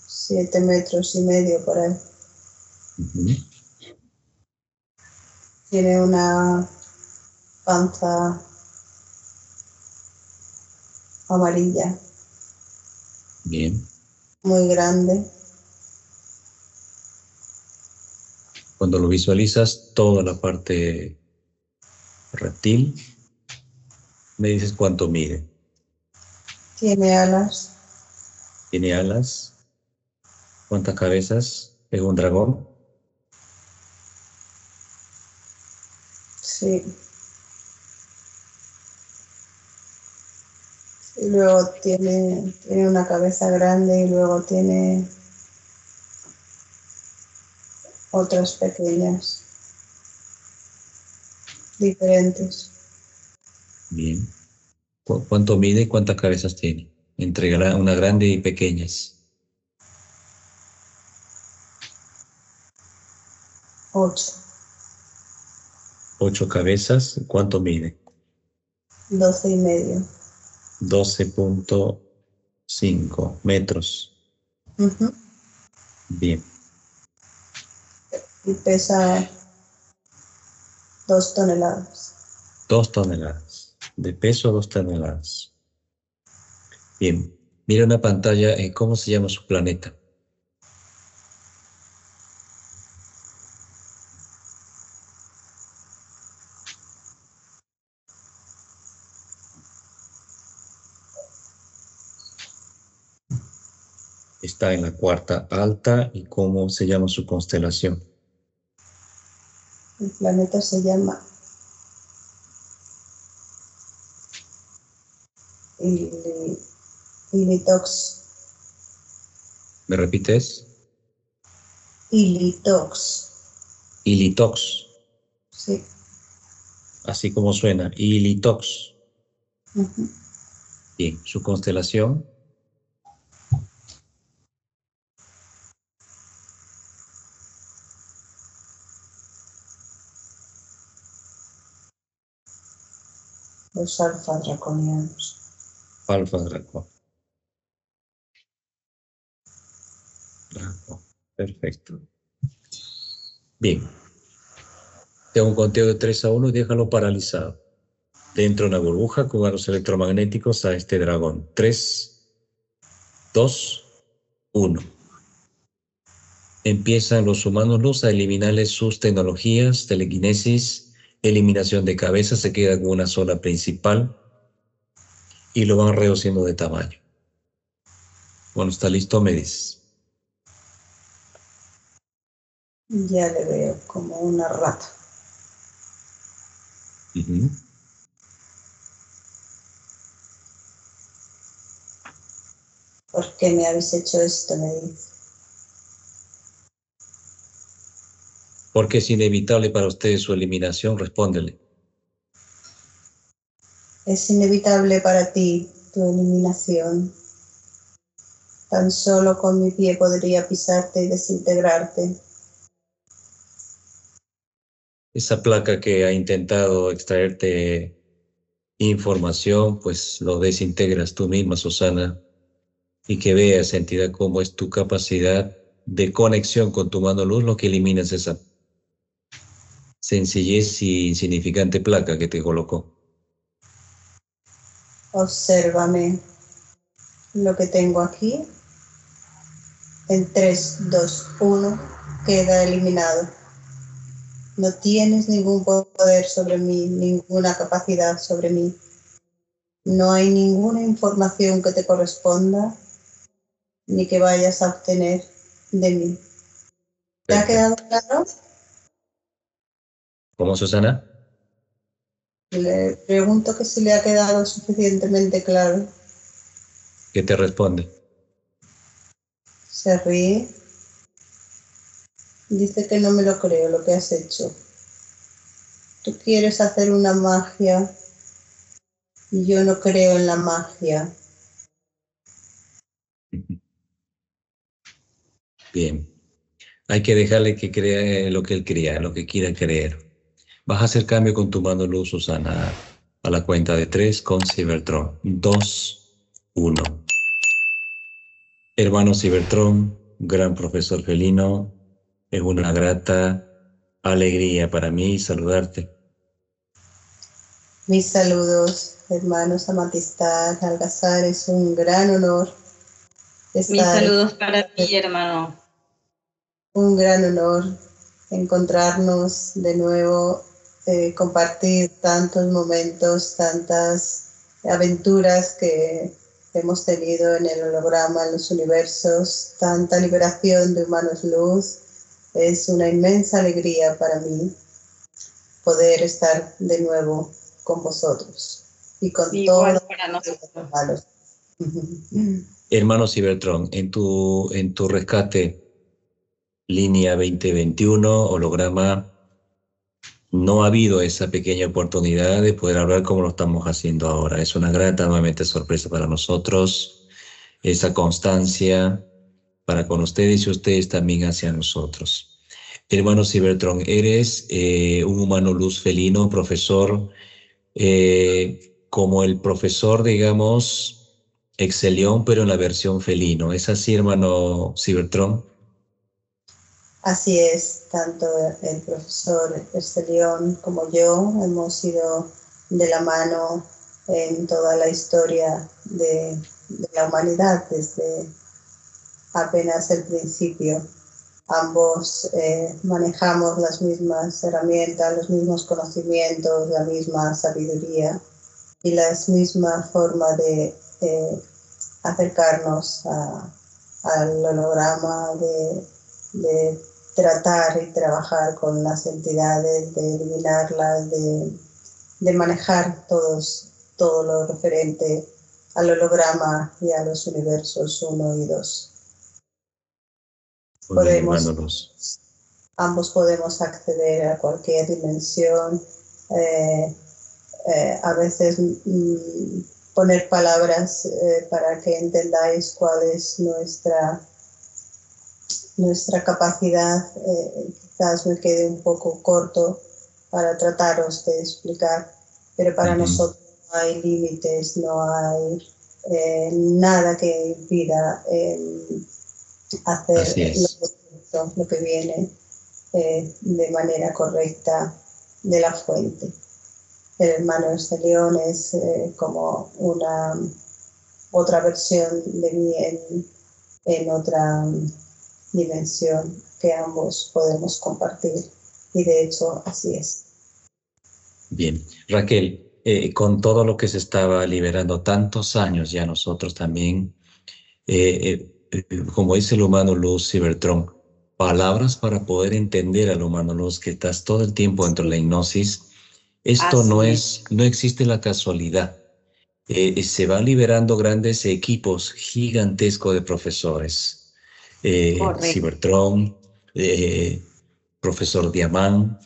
7,5 metros por ahí. Ujú. Tiene una panza amarilla, Bien. muy grande. Cuando lo visualizas, toda la parte reptil, me dices cuánto mide. Tiene alas, ¿Tiene alas? ¿Cuántas cabezas? ¿Es un dragón? sí. Y luego tiene una cabeza grande y luego tiene otras pequeñas, diferentes. Bien. ¿Cuánto mide y cuántas cabezas tiene? Entre una grande y pequeñas. 8, 8 cabezas. ¿Cuánto mide? 12,5. 12,5 metros. Ujú. Bien. Y pesa 2 toneladas. 2 toneladas. De peso, 2 toneladas. Bien. Mira una pantalla. ¿Cómo se llama su planeta? Está en la cuarta alta. ¿Y cómo se llama su constelación? El planeta se llama Ilitox. ¿Me repites? Ilitox. Ilitox. Sí. Así como suena. Ilitox. Ujú. Bien. Su constelación. Los alfa draconianos. Alfa Dracón. Dracón. Perfecto. Bien. Tengo un conteo de 3 a 1 y déjalo paralizado. Dentro de una burbuja con aros electromagnéticos a este dragón. 3, 2, 1. Empiezan los humanos luz a eliminarles sus tecnologías, telequinesis, eliminación de cabeza, se queda con una sola principal y lo van reduciendo de tamaño. Bueno, está listo, me dices. Ya le veo como una rata. Ujú. ¿Por qué me habéis hecho esto? Me dice. Porque es inevitable para ustedes su eliminación, respóndele. Es inevitable para ti tu eliminación. Tan solo con mi pie podría pisarte y desintegrarte. Esa placa que ha intentado extraerte información, pues lo desintegras tú misma, Susana, y que veas, entidad, cómo es tu capacidad de conexión con tu mano luz, lo que eliminas esa sencillez y insignificante placa que te colocó. Obsérvame lo que tengo aquí. En 3, 2, 1 queda eliminado. No tienes ningún poder sobre mí, ninguna capacidad sobre mí. No hay ninguna información que te corresponda ni que vayas a obtener de mí. ¿Te ha quedado Perfecto. claro? ¿Cómo, Susana? Le pregunto que si le ha quedado suficientemente claro. ¿Qué te responde? Se ríe. Dice que no me lo creo lo que has hecho. Tú quieres hacer una magia y yo no creo en la magia. Bien. Hay que dejarle que crea lo que él crea, lo que quiera creer. Vas a hacer cambio con tu mano luz, Susana, a la cuenta de 3 con Cybertron. 2, 1. Hermano Cybertron, gran profesor felino, es una grata alegría para mí saludarte. Mis saludos, hermanos Amatistad, Algazar, es un gran honor Mis estar. saludos para ti, hermano. Un gran honor encontrarnos de nuevo, compartir tantos momentos, tantas aventuras que hemos tenido en el holograma, en los universos, tanta liberación de humanos luz. Es una inmensa alegría para mí poder estar de nuevo con vosotros y con Igual todos para los nosotros. hermanos. Hermano Cybertron, en tu rescate, línea 2021, holograma, no ha habido esa pequeña oportunidad de poder hablar como lo estamos haciendo ahora. Es una grata nuevamente sorpresa para nosotros, esa constancia para con ustedes y ustedes también hacia nosotros. Hermano Cybertron, eres un humano luz felino, profesor, como el profesor, digamos, Excelión, pero en la versión felino. ¿Es así, hermano Cybertron? Así es, tanto el profesor Estelión como yo hemos ido de la mano en toda la historia de la humanidad desde apenas el principio. Ambos manejamos las mismas herramientas, los mismos conocimientos, la misma sabiduría y la misma forma de acercarnos al holograma, de tratar y trabajar con las entidades, de eliminarlas, de manejar todo lo referente al holograma y a los universos 1 y 2. Muy bien, hermano Luz. Ambos podemos acceder a cualquier dimensión, a veces poner palabras para que entendáis cuál es nuestra capacidad, quizás me quede un poco corto para trataros de explicar, pero para nosotros no hay límites, no hay nada que impida hacer lo que viene de manera correcta de la fuente. El hermano Estelión es como una otra versión de mí en otra dimensión que ambos podemos compartir, y de hecho así es. Bien, Raquel, con todo lo que se estaba liberando tantos años ya nosotros también, como dice el humano luz, Cybertron, palabras para poder entender al humano luz que estás todo el tiempo dentro de la hipnosis. Esto no existe la casualidad. Se van liberando grandes equipos gigantescos de profesores. Cybertron, profesor Diamant,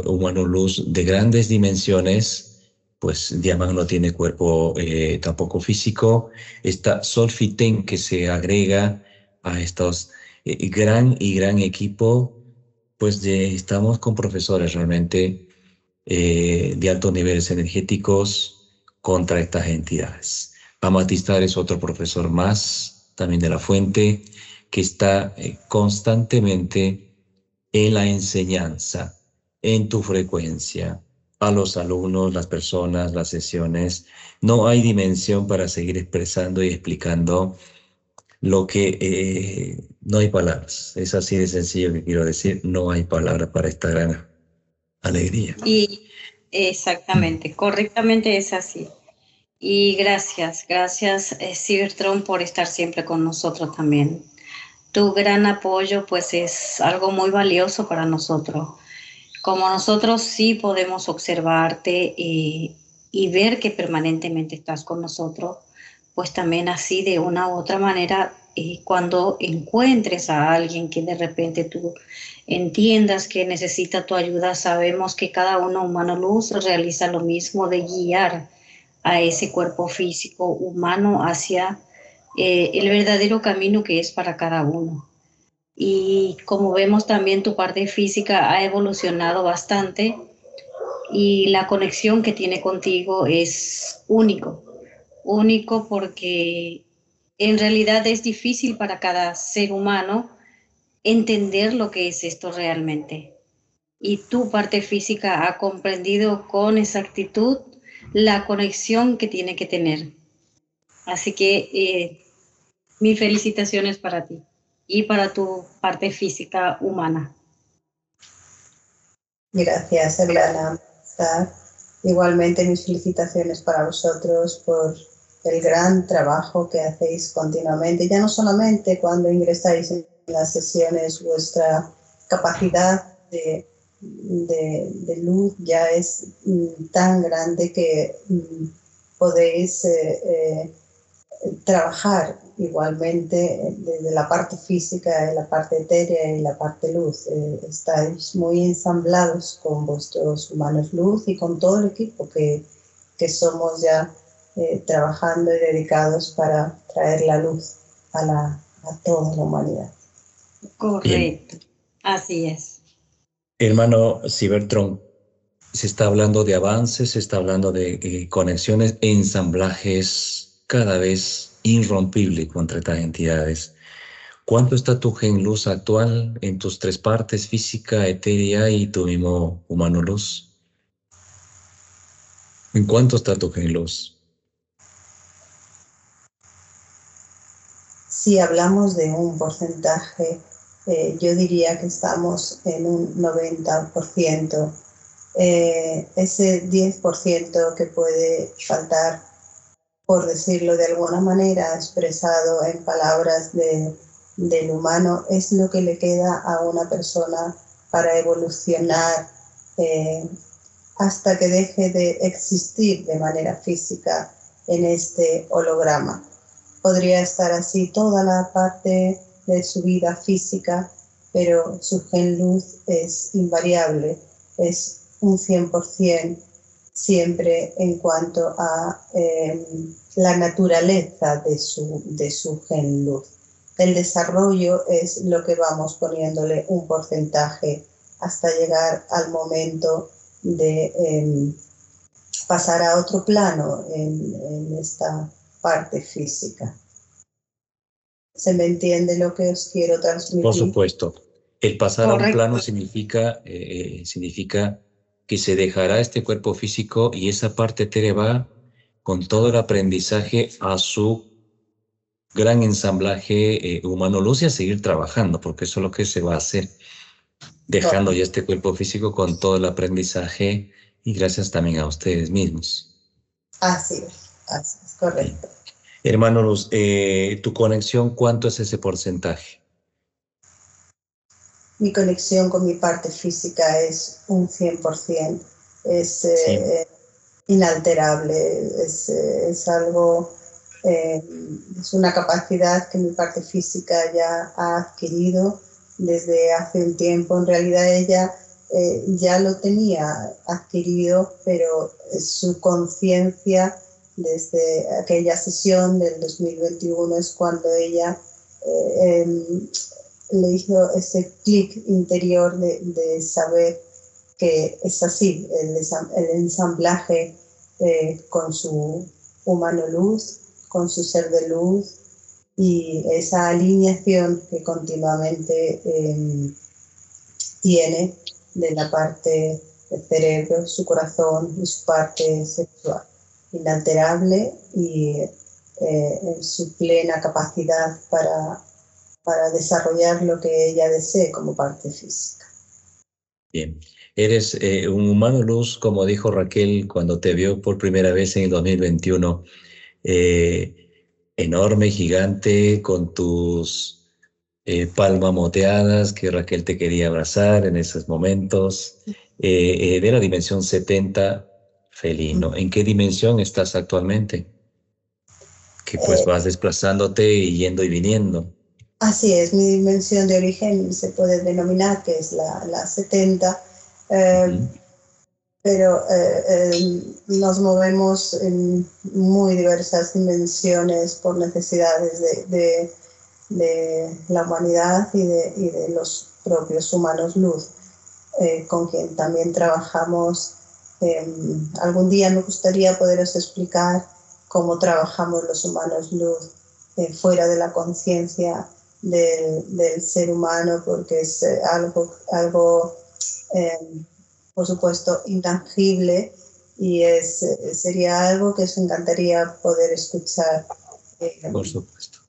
humano luz de grandes dimensiones. Pues Diamant no tiene cuerpo tampoco físico. Está Solfiten que se agrega a estos gran equipo. Pues estamos con profesores realmente de altos niveles energéticos contra estas entidades. Amatistar es otro profesor más, también de la fuente, que está constantemente en la enseñanza, en tu frecuencia, a los alumnos, las personas, las sesiones. No hay dimensión para seguir expresando y explicando lo que no hay palabras. Es así de sencillo que quiero decir, no hay palabras para esta gran alegría. Y exactamente, correctamente es así. Y gracias, Cybertron, por estar siempre con nosotros también. Tu gran apoyo pues es algo muy valioso para nosotros. Como nosotros sí podemos observarte y ver que permanentemente estás con nosotros, pues también así de una u otra manera, cuando encuentres a alguien que de repente tú entiendas que necesita tu ayuda, sabemos que cada uno humano luz realiza lo mismo de guiar a ese cuerpo físico humano hacia el verdadero camino que es para cada uno. Y como vemos también tu parte física ha evolucionado bastante y la conexión que tiene contigo es único porque en realidad es difícil para cada ser humano entender lo que es esto realmente. Y tu parte física ha comprendido con exactitud la conexión que tiene que tener. Así que mis felicitaciones para ti y para tu parte física humana. Gracias, Eliana. Igualmente mis felicitaciones para vosotros por el gran trabajo que hacéis continuamente, ya no solamente cuando ingresáis en las sesiones, vuestra capacidad de luz ya es tan grande que podéis trabajar igualmente desde la parte física, la parte etérea y la parte luz. Estáis muy ensamblados con vuestros humanos luz y con todo el equipo que somos ya trabajando y dedicados para traer la luz a toda la humanidad. Correcto, bien. Así es. Hermano Cybertron, se está hablando de avances, se está hablando de conexiones, ensamblajes cada vez irrompible contra estas entidades. ¿Cuánto está tu gen luz actual en tus tres partes, física, etérea y tu mismo humano luz? ¿En cuánto está tu gen luz? Si hablamos de un porcentaje, yo diría que estamos en un 90%. Ese 10% que puede faltar, por decirlo de alguna manera, expresado en palabras del humano, es lo que le queda a una persona para evolucionar hasta que deje de existir de manera física en este holograma. Podría estar así toda la parte de su vida física, pero su gen luz es invariable, es un 100% siempre en cuanto a la naturaleza de su gen luz. El desarrollo es lo que vamos poniéndole un porcentaje hasta llegar al momento de pasar a otro plano en esta parte física. ¿Se me entiende lo que os quiero transmitir? Por supuesto. El pasar a un plano significa que se dejará este cuerpo físico y esa parte etérea va con todo el aprendizaje a su gran ensamblaje humano luz y a seguir trabajando, porque eso es lo que se va a hacer, dejando ya este cuerpo físico con todo el aprendizaje y gracias también a ustedes mismos. Así es correcto. Hermano Luz, tu conexión, ¿cuánto es ese porcentaje? Mi conexión con mi parte física es un 100%, es inalterable, es algo, es una capacidad que mi parte física ya ha adquirido desde hace un tiempo. En realidad ella ya lo tenía adquirido, pero su conciencia desde aquella sesión del 2021 es cuando ella le hizo ese clic interior de saber que es así, el ensamblaje con su humano luz, con su ser de luz y esa alineación que continuamente tiene de la parte del cerebro, su corazón y su parte sexual, inalterable y su plena capacidad para desarrollar lo que ella desee como parte física. Bien, eres un humano luz, como dijo Raquel cuando te vio por primera vez en el 2021, enorme, gigante, con tus palmas moteadas, que Raquel te quería abrazar en esos momentos, de la dimensión 70, felino. ¿En qué dimensión estás actualmente? Que pues vas desplazándote y yendo y viniendo. Así es, mi dimensión de origen se puede denominar que es la 70, pero nos movemos en muy diversas dimensiones por necesidades de la humanidad y de los propios humanos luz, con quien también trabajamos. Algún día me gustaría poderos explicar cómo trabajamos los humanos luz fuera de la conciencia del ser humano, porque es algo por supuesto, intangible, y sería algo que os encantaría poder escuchar. Por supuesto.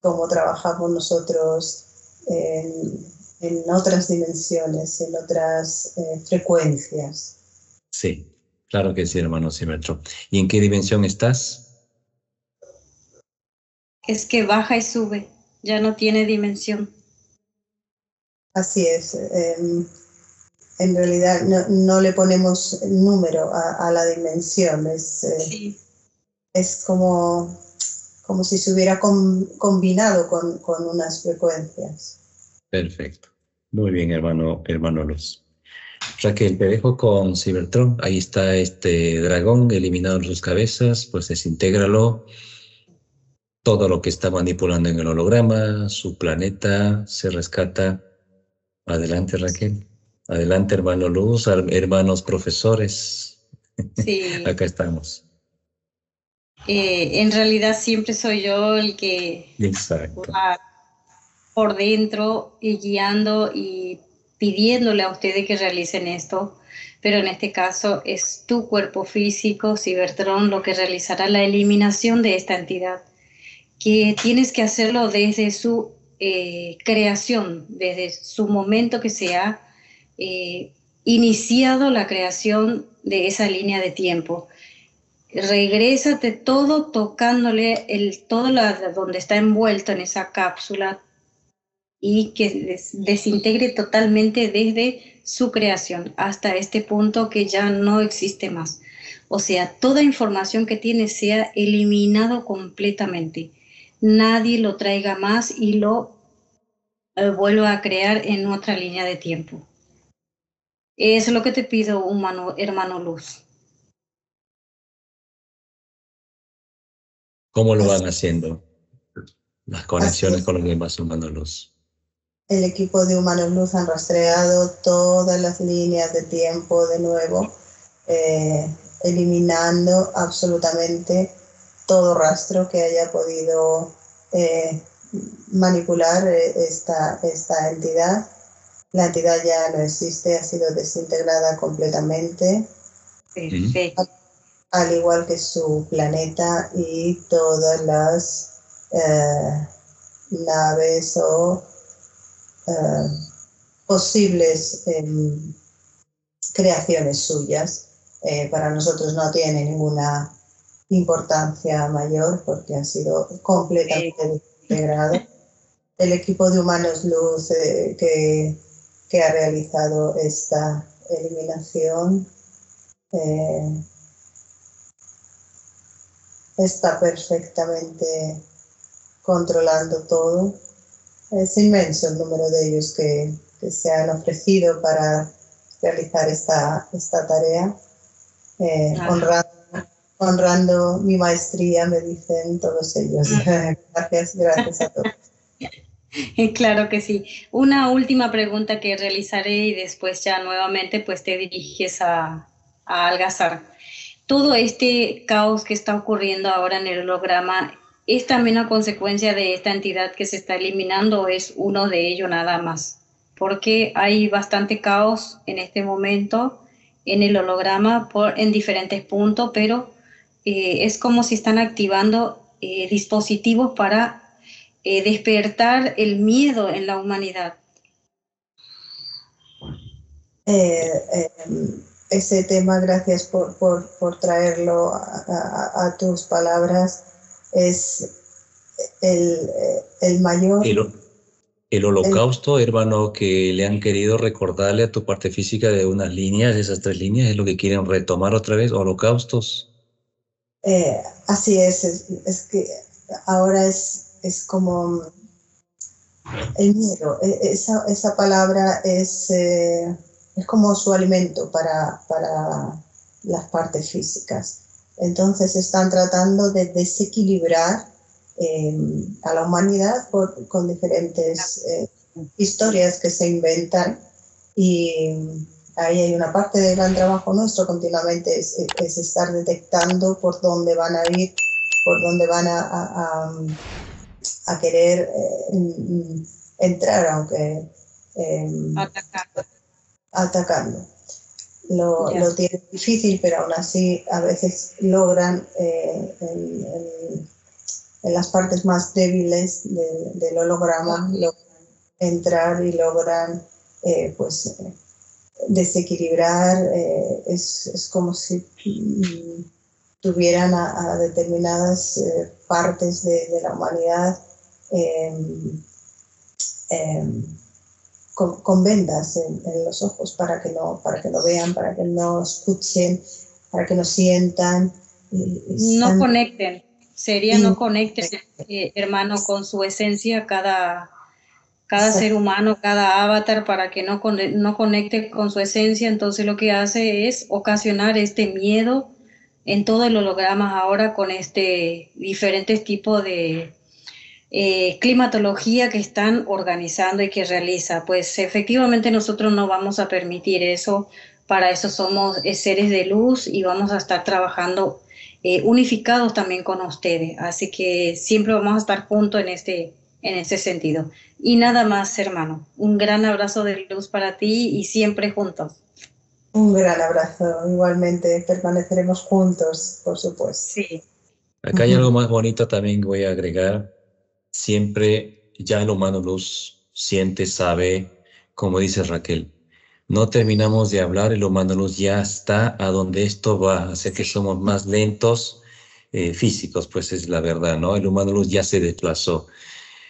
Cómo trabajamos nosotros en otras dimensiones, en otras frecuencias. Sí, claro que sí, hermano Simetro. ¿Y en qué dimensión estás? Es que baja y sube, ya no tiene dimensión. Así es. En realidad no le ponemos número a la dimensión. Sí. Es como si se hubiera combinado con unas frecuencias. Perfecto. Muy bien, hermano Luz. Raquel, te dejo con Cybertron. Ahí está este dragón eliminado en sus cabezas, pues desintégralo. Todo lo que está manipulando en el holograma, su planeta, se rescata. Adelante, Raquel. Adelante, hermano Luz, hermanos profesores. Sí. Acá estamos. En realidad siempre soy yo el que Exacto. va por dentro y guiando y pidiéndole a ustedes que realicen esto, pero en este caso es tu cuerpo físico, Cybertron, lo que realizará la eliminación de esta entidad, que tienes que hacerlo desde su creación, desde su momento que se ha iniciado la creación de esa línea de tiempo. Regrésate todo tocándole donde está envuelto en esa cápsula y que desintegre totalmente desde su creación hasta este punto que ya no existe más. O sea, toda información que tiene sea eliminado completamente. Nadie lo traiga más y lo vuelva a crear en otra línea de tiempo. Eso es lo que te pido, hermano Luz. ¿Cómo lo van haciendo? Las conexiones Así con los demás humanos Luz. el equipo de Humanos Luz han rastreado todas las líneas de tiempo de nuevo, eliminando absolutamente todo rastro que haya podido manipular esta entidad. La entidad ya no existe, ha sido desintegrada completamente. Perfecto. Al igual que su planeta y todas las naves o posibles creaciones suyas. Para nosotros no tiene ninguna importancia mayor porque ha sido completamente integrado. El equipo de Humanos Luz que ha realizado esta eliminación está perfectamente controlando todo. Es inmenso el número de ellos que se han ofrecido para realizar esta tarea, honrando mi maestría, me dicen todos ellos. Gracias a todos. Claro que sí. Una última pregunta que realizaré y después ya nuevamente pues te diriges a Algazar. Todo este caos que está ocurriendo ahora en el holograma, ¿es también una consecuencia de esta entidad que se está eliminando o es uno de ellos nada más? Porque hay bastante caos en este momento en el holograma en diferentes puntos, pero es como si están activando dispositivos para despertar el miedo en la humanidad. Ese tema, gracias por traerlo a tus palabras, es el mayor... El holocausto, hermano, que le han querido recordarle a tu parte física de unas líneas, esas 3 líneas, es lo que quieren retomar otra vez, holocaustos. Así es que ahora es como el miedo, esa palabra es como su alimento para las partes físicas. Entonces están tratando de desequilibrar a la humanidad con diferentes historias que se inventan, y ahí hay una parte del gran trabajo nuestro continuamente, es estar detectando por dónde van a ir, por dónde van a querer entrar, aunque atacando. Lo tienen difícil, pero aún así a veces logran en las partes más débiles del holograma logran entrar y logran desequilibrar. Es como si tuvieran a determinadas partes de la humanidad con vendas en los ojos para que no vean, para que no escuchen, para que no sientan. No conecten, no conecten, hermano, con su esencia, cada ser humano, cada avatar, para que no conecte con su esencia. Entonces lo que hace es ocasionar este miedo en todo el holograma ahora, con diferentes tipos de climatología que están organizando y que realiza. Pues efectivamente nosotros no vamos a permitir eso. Para eso somos seres de luz y vamos a estar trabajando unificados también con ustedes. Así que siempre vamos a estar juntos en este sentido. Y nada más, hermano. Un gran abrazo de luz para ti y siempre juntos. Un gran abrazo. Igualmente permaneceremos juntos, por supuesto. Sí. Acá hay algo más bonito también que voy a agregar. Siempre ya el humano luz siente, sabe, como dice Raquel, no terminamos de hablar, el humano luz ya está a donde esto va, hace que somos más lentos físicos, pues es la verdad, ¿no? El humano luz ya se desplazó.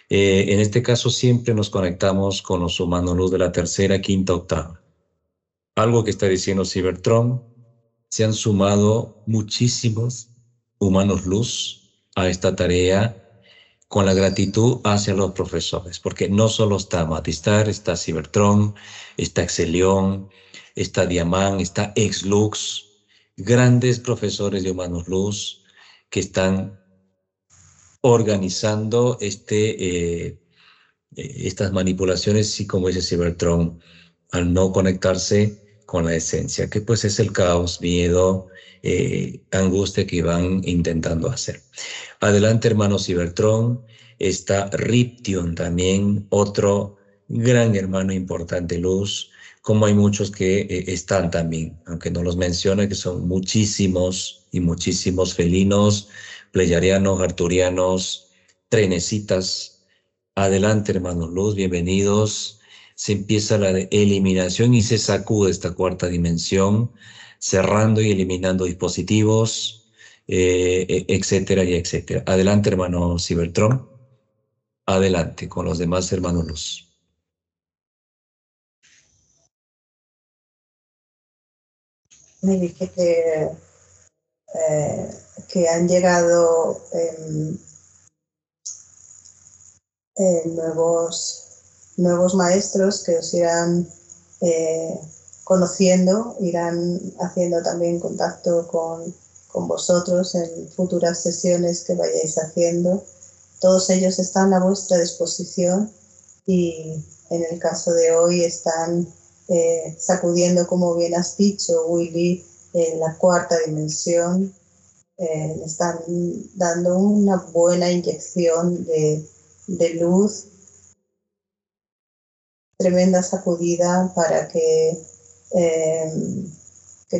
En este caso siempre nos conectamos con los humanos luz de la tercera, quinta, octava. Algo que está diciendo Cybertron, se han sumado muchísimos humanos luz a esta tarea, con la gratitud hacia los profesores, porque no solo está Matistar, está Cybertron, está Exelion, está Diamant, está Exlux, grandes profesores de humanos luz que están organizando estas manipulaciones, y como dice Cybertron, al no conectarse con la esencia, que pues es el caos, miedo, angustia que van intentando hacer. Adelante, hermano Cybertron. Está Ription también, otro gran hermano importante, luz, como hay muchos que están también, aunque no los menciona, que son muchísimos y muchísimos felinos, pleyadianos, arturianos, trenecitas. Adelante, hermanos luz, bienvenidos. Se empieza la eliminación y se sacude esta cuarta dimensión, cerrando y eliminando dispositivos, etcétera y etcétera. Adelante, hermano Cybertron. Adelante con los demás hermanos luz. Me dije que han llegado nuevos maestros que os irán conociendo, irán haciendo también contacto con vosotros en futuras sesiones que vayáis haciendo. Todos ellos están a vuestra disposición y en el caso de hoy están sacudiendo, como bien has dicho, Willy, la cuarta dimensión. Están dando una buena inyección de luz, tremenda sacudida para que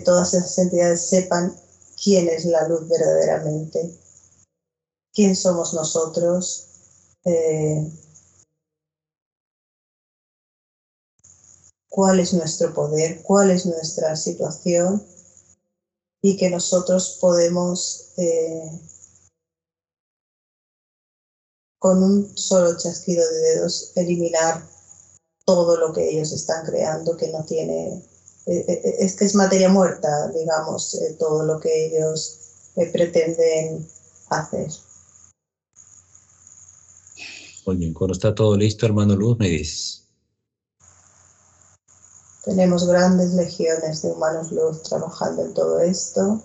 todas esas entidades sepan quién es la luz verdaderamente, quién somos nosotros, cuál es nuestro poder, cuál es nuestra situación, y que nosotros podemos con un solo chasquido de dedos eliminar todo lo que ellos están creando, que no tiene, es que es materia muerta, digamos, todo lo que ellos pretenden hacer. Muy bien, cuando está todo listo, hermano luz, me dices. Tenemos grandes legiones de humanos luz trabajando en todo esto.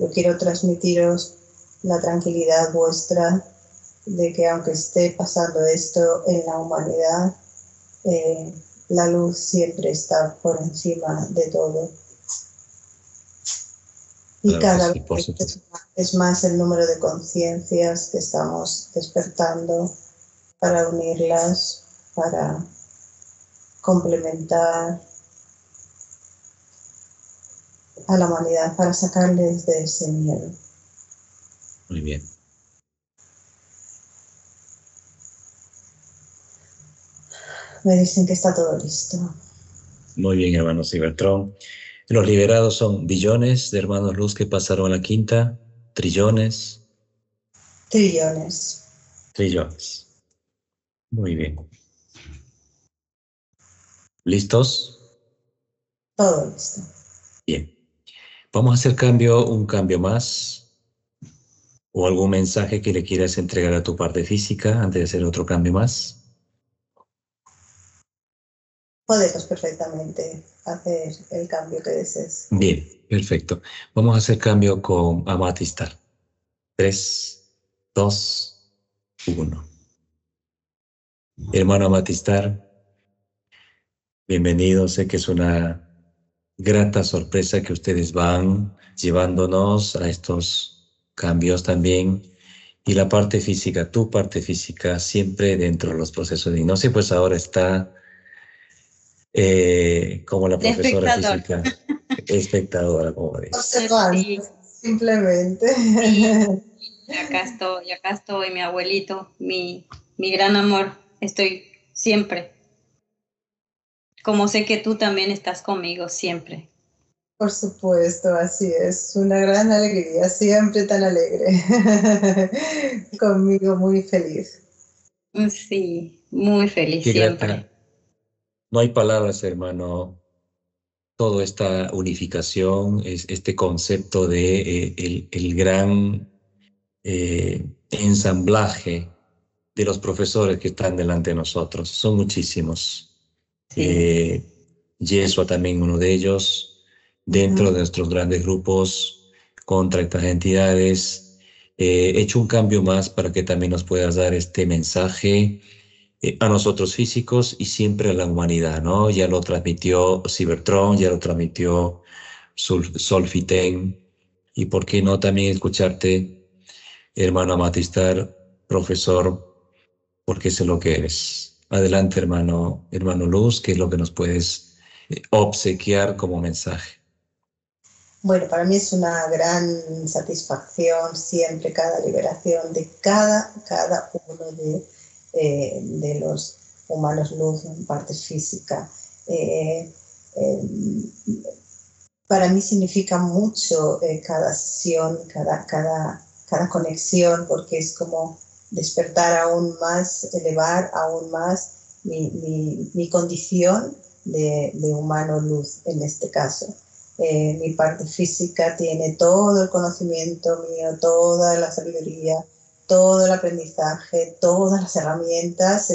Yo quiero transmitiros la tranquilidad vuestra, de que aunque esté pasando esto en la humanidad, la luz siempre está por encima de todo. Y Claro que cada sí, por vez supuesto. es más el número de conciencias que estamos despertando para unirlas, para complementar a la humanidad, para sacarles de ese miedo. Muy bien. Me dicen que está todo listo. Muy bien, hermano Cybertron. Los liberados son billones de hermanos luz que pasaron a la quinta, trillones, Trillones. trillones. Muy bien. ¿Listos? Todo listo. Bien. Vamos a hacer un cambio más, o algún mensaje que le quieras entregar a tu parte física antes de hacer otro cambio más. Podemos perfectamente hacer el cambio que desees. Bien, perfecto. Vamos a hacer cambio con Amatistar. 3, 2, 1. Hermano Amatistar, bienvenido. Sé que es una grata sorpresa que ustedes van llevándonos a estos cambios también. Y la parte física, tu parte física, siempre dentro de los procesos de hipnosis, pues ahora está como la De profesora espectador. física, espectadora, como dice. Observando, Sí, simplemente. sí. Y acá estoy, mi abuelito, mi gran amor. Estoy siempre. Como sé que tú también estás conmigo siempre. Por supuesto, así es. Una gran alegría, siempre tan alegre. Conmigo muy feliz. Sí, muy feliz Qué siempre. grata. No hay palabras, hermano. Toda esta unificación, este concepto de el gran ensamblaje de los profesores que están delante de nosotros. Son muchísimos. Sí, Yeshua también uno de ellos, dentro de nuestros grandes grupos contra estas entidades. He hecho un cambio más para que también nos puedas dar este mensaje a nosotros físicos y siempre a la humanidad, ¿no? Ya lo transmitió Cybertron, ya lo transmitió Solfiten, y por qué no también escucharte, hermano Amatistar, profesor, porque sé lo que eres. Adelante, hermano Luz, ¿qué es lo que nos puedes obsequiar como mensaje? Bueno, para mí es una gran satisfacción siempre cada liberación de cada uno de los humanos luz en parte física. Eh, eh, para mí significa mucho cada sesión, cada conexión, porque es como despertar aún más, elevar aún más mi condición de humano luz en este caso. Mi parte física tiene todo el conocimiento mío, toda la sabiduría, todo el aprendizaje, todas las herramientas.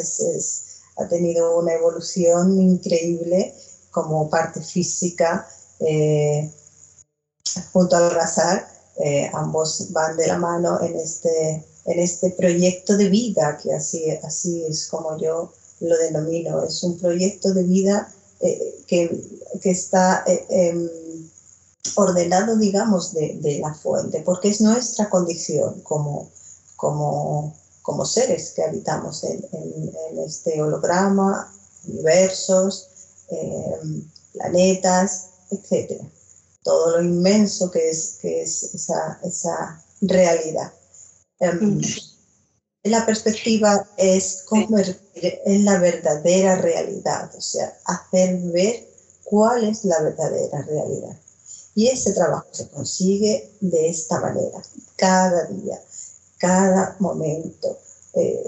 Ha tenido una evolución increíble como parte física. Eh, Junto al azar, ambos van de la mano en este proyecto de vida, que así es como yo lo denomino. Es un proyecto de vida que está ordenado, digamos, de la fuente, porque es nuestra condición como seres que habitamos en este holograma, universos, planetas, etcétera. Todo lo inmenso que es esa realidad. La perspectiva es convertir en la verdadera realidad, o sea, hacer ver cuál es la verdadera realidad. Y ese trabajo se consigue de esta manera, cada día, cada momento,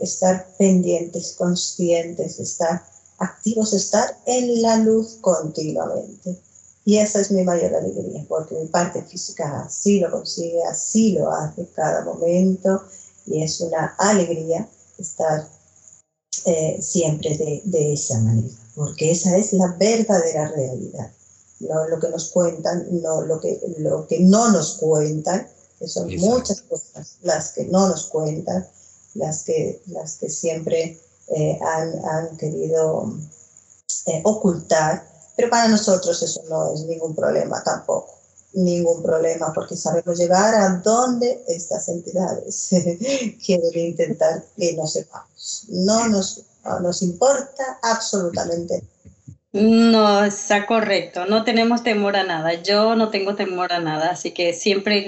estar pendientes, conscientes, estar activos, estar en la luz continuamente. Y esa es mi mayor alegría, porque mi parte física así lo consigue, así lo hace cada momento, y es una alegría estar siempre de esa manera, porque esa es la verdadera realidad. No lo que nos cuentan, no lo que no nos cuentan, que son Exacto. muchas cosas las que no nos cuentan, las que siempre han querido ocultar, pero para nosotros eso no es ningún problema tampoco. Ningún problema, porque sabemos llegar a donde estas entidades quieren intentar que no sepamos. No nos importa absolutamente. No, está correcto. No tenemos temor a nada. Yo no tengo temor a nada, así que siempre,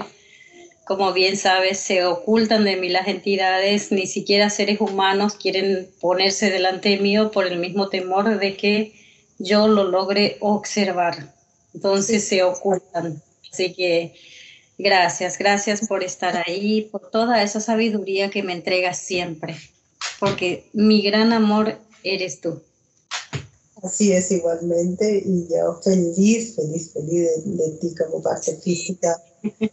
como bien sabes, se ocultan de mí las entidades, ni siquiera seres humanos quieren ponerse delante mío por el mismo temor de que yo lo logre observar. Entonces se ocultan. Así que gracias por estar ahí, por toda esa sabiduría que me entregas siempre, porque mi gran amor eres tú. Así es igualmente, y yo feliz de ti como parte física,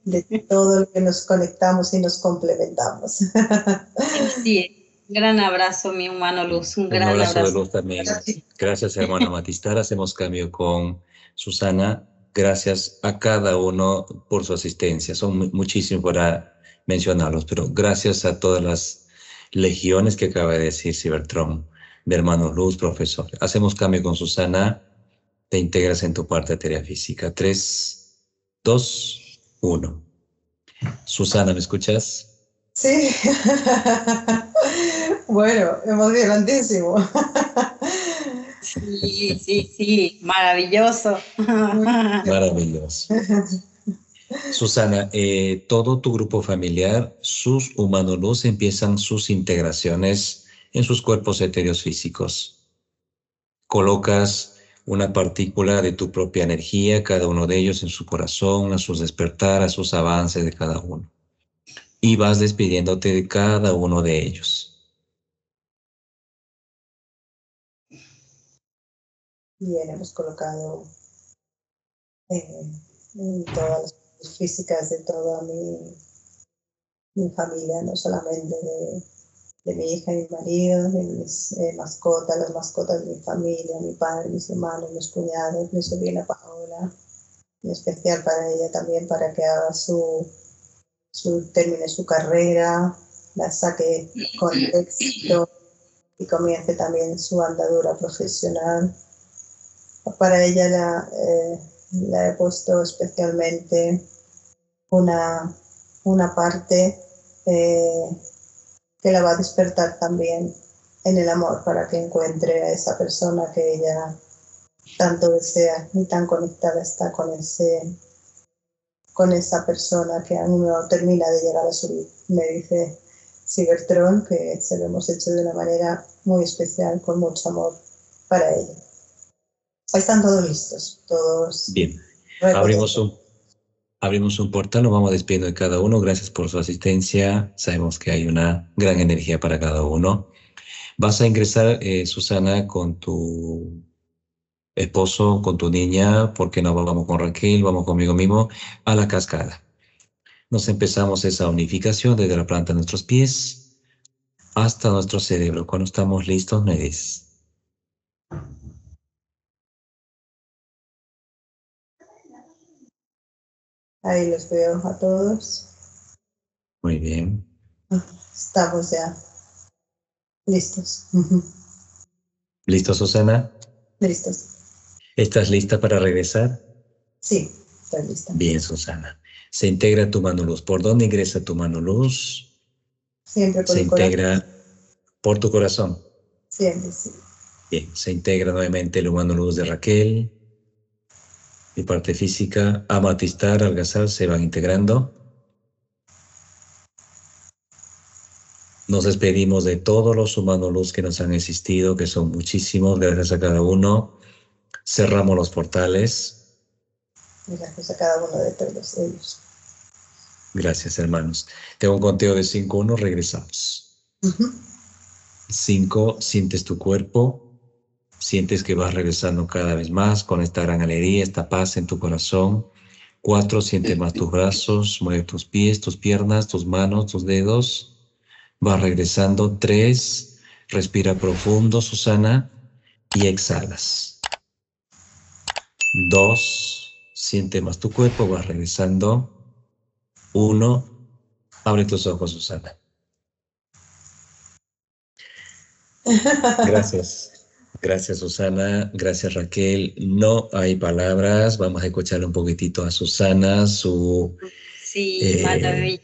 de todo lo que nos conectamos y nos complementamos. Sí, un gran abrazo, mi humano luz, un gran abrazo abrazo. de luz también. Gracias, hermana Matistar. Hacemos cambio con Susana. Gracias a cada uno por su asistencia. Son muchísimos para mencionarlos, pero gracias a todas las legiones que acaba de decir Cybertron, de hermano Luz, profesor. Hacemos cambio con Susana. Te integras en tu parte de teoría física. 3, 2, 1. Susana, ¿me escuchas? Sí. Bueno, emocionantísimo. Sí, maravilloso. Maravilloso. Susana, todo tu grupo familiar, sus humanoluz empiezan sus integraciones en sus cuerpos etéreos físicos. Colocas una partícula de tu propia energía, cada uno de ellos en su corazón, a sus despertar, a sus avances de cada uno. Y vas despidiéndote de cada uno de ellos. Bien, hemos colocado en todas las físicas de toda mi familia, no solamente de mi hija y mi marido, de mis mascotas, las mascotas de mi familia, mi padre, mis hermanos, mis cuñados, mi sobrina Paola, en especial para ella también, para que haga termine su carrera, la saque con éxito y comience también su andadura profesional. Para ella la he puesto especialmente una parte que la va a despertar también en el amor, para que encuentre a esa persona que ella tanto desea y tan conectada está con esa persona que aún no termina de llegar a su vida. Me dice Cybertron que se lo hemos hecho de una manera muy especial, con mucho amor para ella. Están todos listos, todos. Bien, abrimos un portal, nos vamos despidiendo de cada uno. Gracias por su asistencia. Sabemos que hay una gran energía para cada uno. Vas a ingresar, Susana, con tu esposo, con tu niña, porque no vamos con Raquel, vamos conmigo mismo, a la cascada. Nos empezamos esa unificación desde la planta de nuestros pies hasta nuestro cerebro. Cuando estamos listos, me dices. Ahí los veo a todos. Muy bien. Estamos ya listos. ¿Listo, Susana? Listos. ¿Estás lista para regresar? Sí, estoy lista. Bien, Susana. Se integra tu mano luz. ¿Por dónde ingresa tu mano luz? Siempre por se el corazón. integra por tu corazón. Siempre, sí. Bien, se integra nuevamente el humano luz de Raquel. Mi parte física, Amatistar, Algazar se van integrando. Nos despedimos de todos los humanos luz que nos han existido, que son muchísimos, gracias a cada uno. Cerramos los portales. Gracias a cada uno de todos ellos. Gracias, hermanos. Tengo un conteo de 5, 1, regresamos. 5, sientes tu cuerpo. Sientes que vas regresando cada vez más con esta gran alegría, esta paz en tu corazón. 4, siente más tus brazos, mueve tus pies, tus piernas, tus manos, tus dedos. Vas regresando. 3, respira profundo, Susana, y exhalas. 2, siente más tu cuerpo, vas regresando. 1, abre tus ojos, Susana. Gracias. Gracias, Susana. Gracias, Raquel. No hay palabras. Vamos a escucharle un poquitito a Susana, Sí, eh, maravilloso.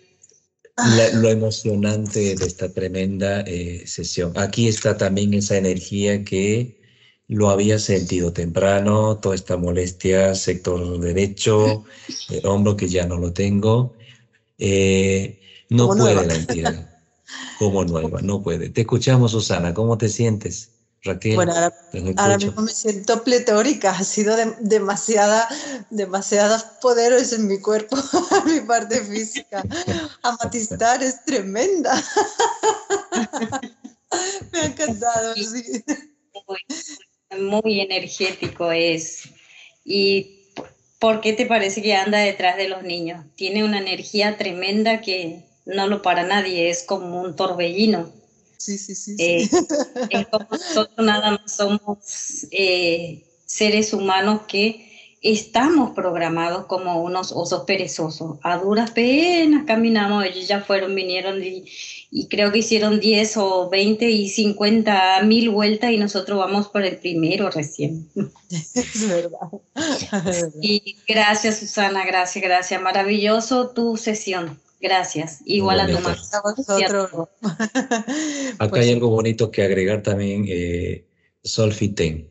lo emocionante de esta tremenda sesión. Aquí está también esa energía que lo había sentido temprano, toda esta molestia, sector derecho, hombro que ya no lo tengo. Eh, no Como nueva. puede la entidad. Como nueva, no puede. Te escuchamos, Susana. ¿Cómo te sientes? Bueno, Raquel, te ahora escucho. mismo me siento pletórica, ha sido demasiadas poderes en mi cuerpo, mi parte física. Amatistar es tremenda. Me ha encantado, Sí, sí. muy energético es. ¿Y por qué te parece que anda detrás de los niños? Tiene una energía tremenda que no lo para nadie, es como un torbellino. Sí, sí, sí, sí. Eh, es como nosotros nada más somos seres humanos que estamos programados como unos osos perezosos. A duras penas caminamos, ellos ya fueron, vinieron y creo que hicieron 10 o 20 y 50.000 vueltas y nosotros vamos por el primero recién. Es verdad. Es verdad. Y gracias, Susana, gracias, gracias. Maravilloso tu sesión. Gracias. Muy Igual a tu bonito. mamá. A Y a vosotros. todos. Acá hay Pues algo bonito que agregar también, Solfiten.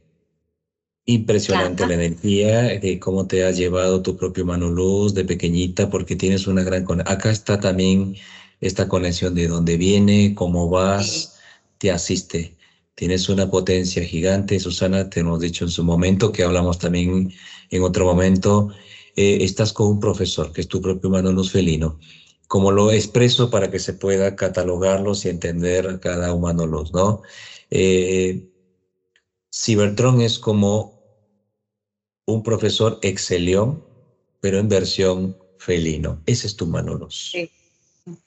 Impresionante Ajá, la energía de cómo te has llevado tu propio mano luz de pequeñita, porque tienes una gran conexión. Acá está también esta conexión de dónde viene, cómo sí, vas, te asiste. Tienes una potencia gigante, Susana, te hemos dicho en su momento, que hablamos también en otro momento. Estás con un profesor, que es tu propio mano luz felino. Como lo expreso para que se pueda catalogarlos y entender cada humano luz, ¿no? Eh, Cybertron es como un profesor excelión, pero en versión felino. Ese es tu Manolos. sí.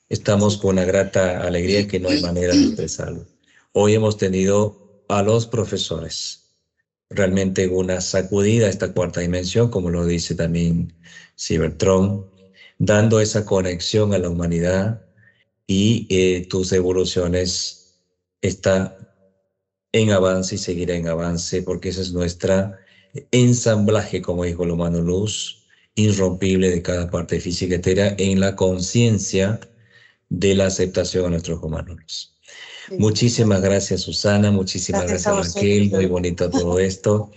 Estamos sí. con una grata alegría que no hay manera de expresarlo. Hoy hemos tenido a los profesores. Realmente una sacudida a esta cuarta dimensión, como lo dice también Cybertron, dando esa conexión a la humanidad y tus evoluciones está en avance y seguirá en avance, porque esa es nuestra ensamblaje, como dijo el humano luz, irrompible de cada parte física etérica en la conciencia de la aceptación a nuestros humanos. Sí. Muchísimas gracias, Susana, muchísimas Gracias a gracias, vosotros, Raquel, de muy verdad. bonito todo esto.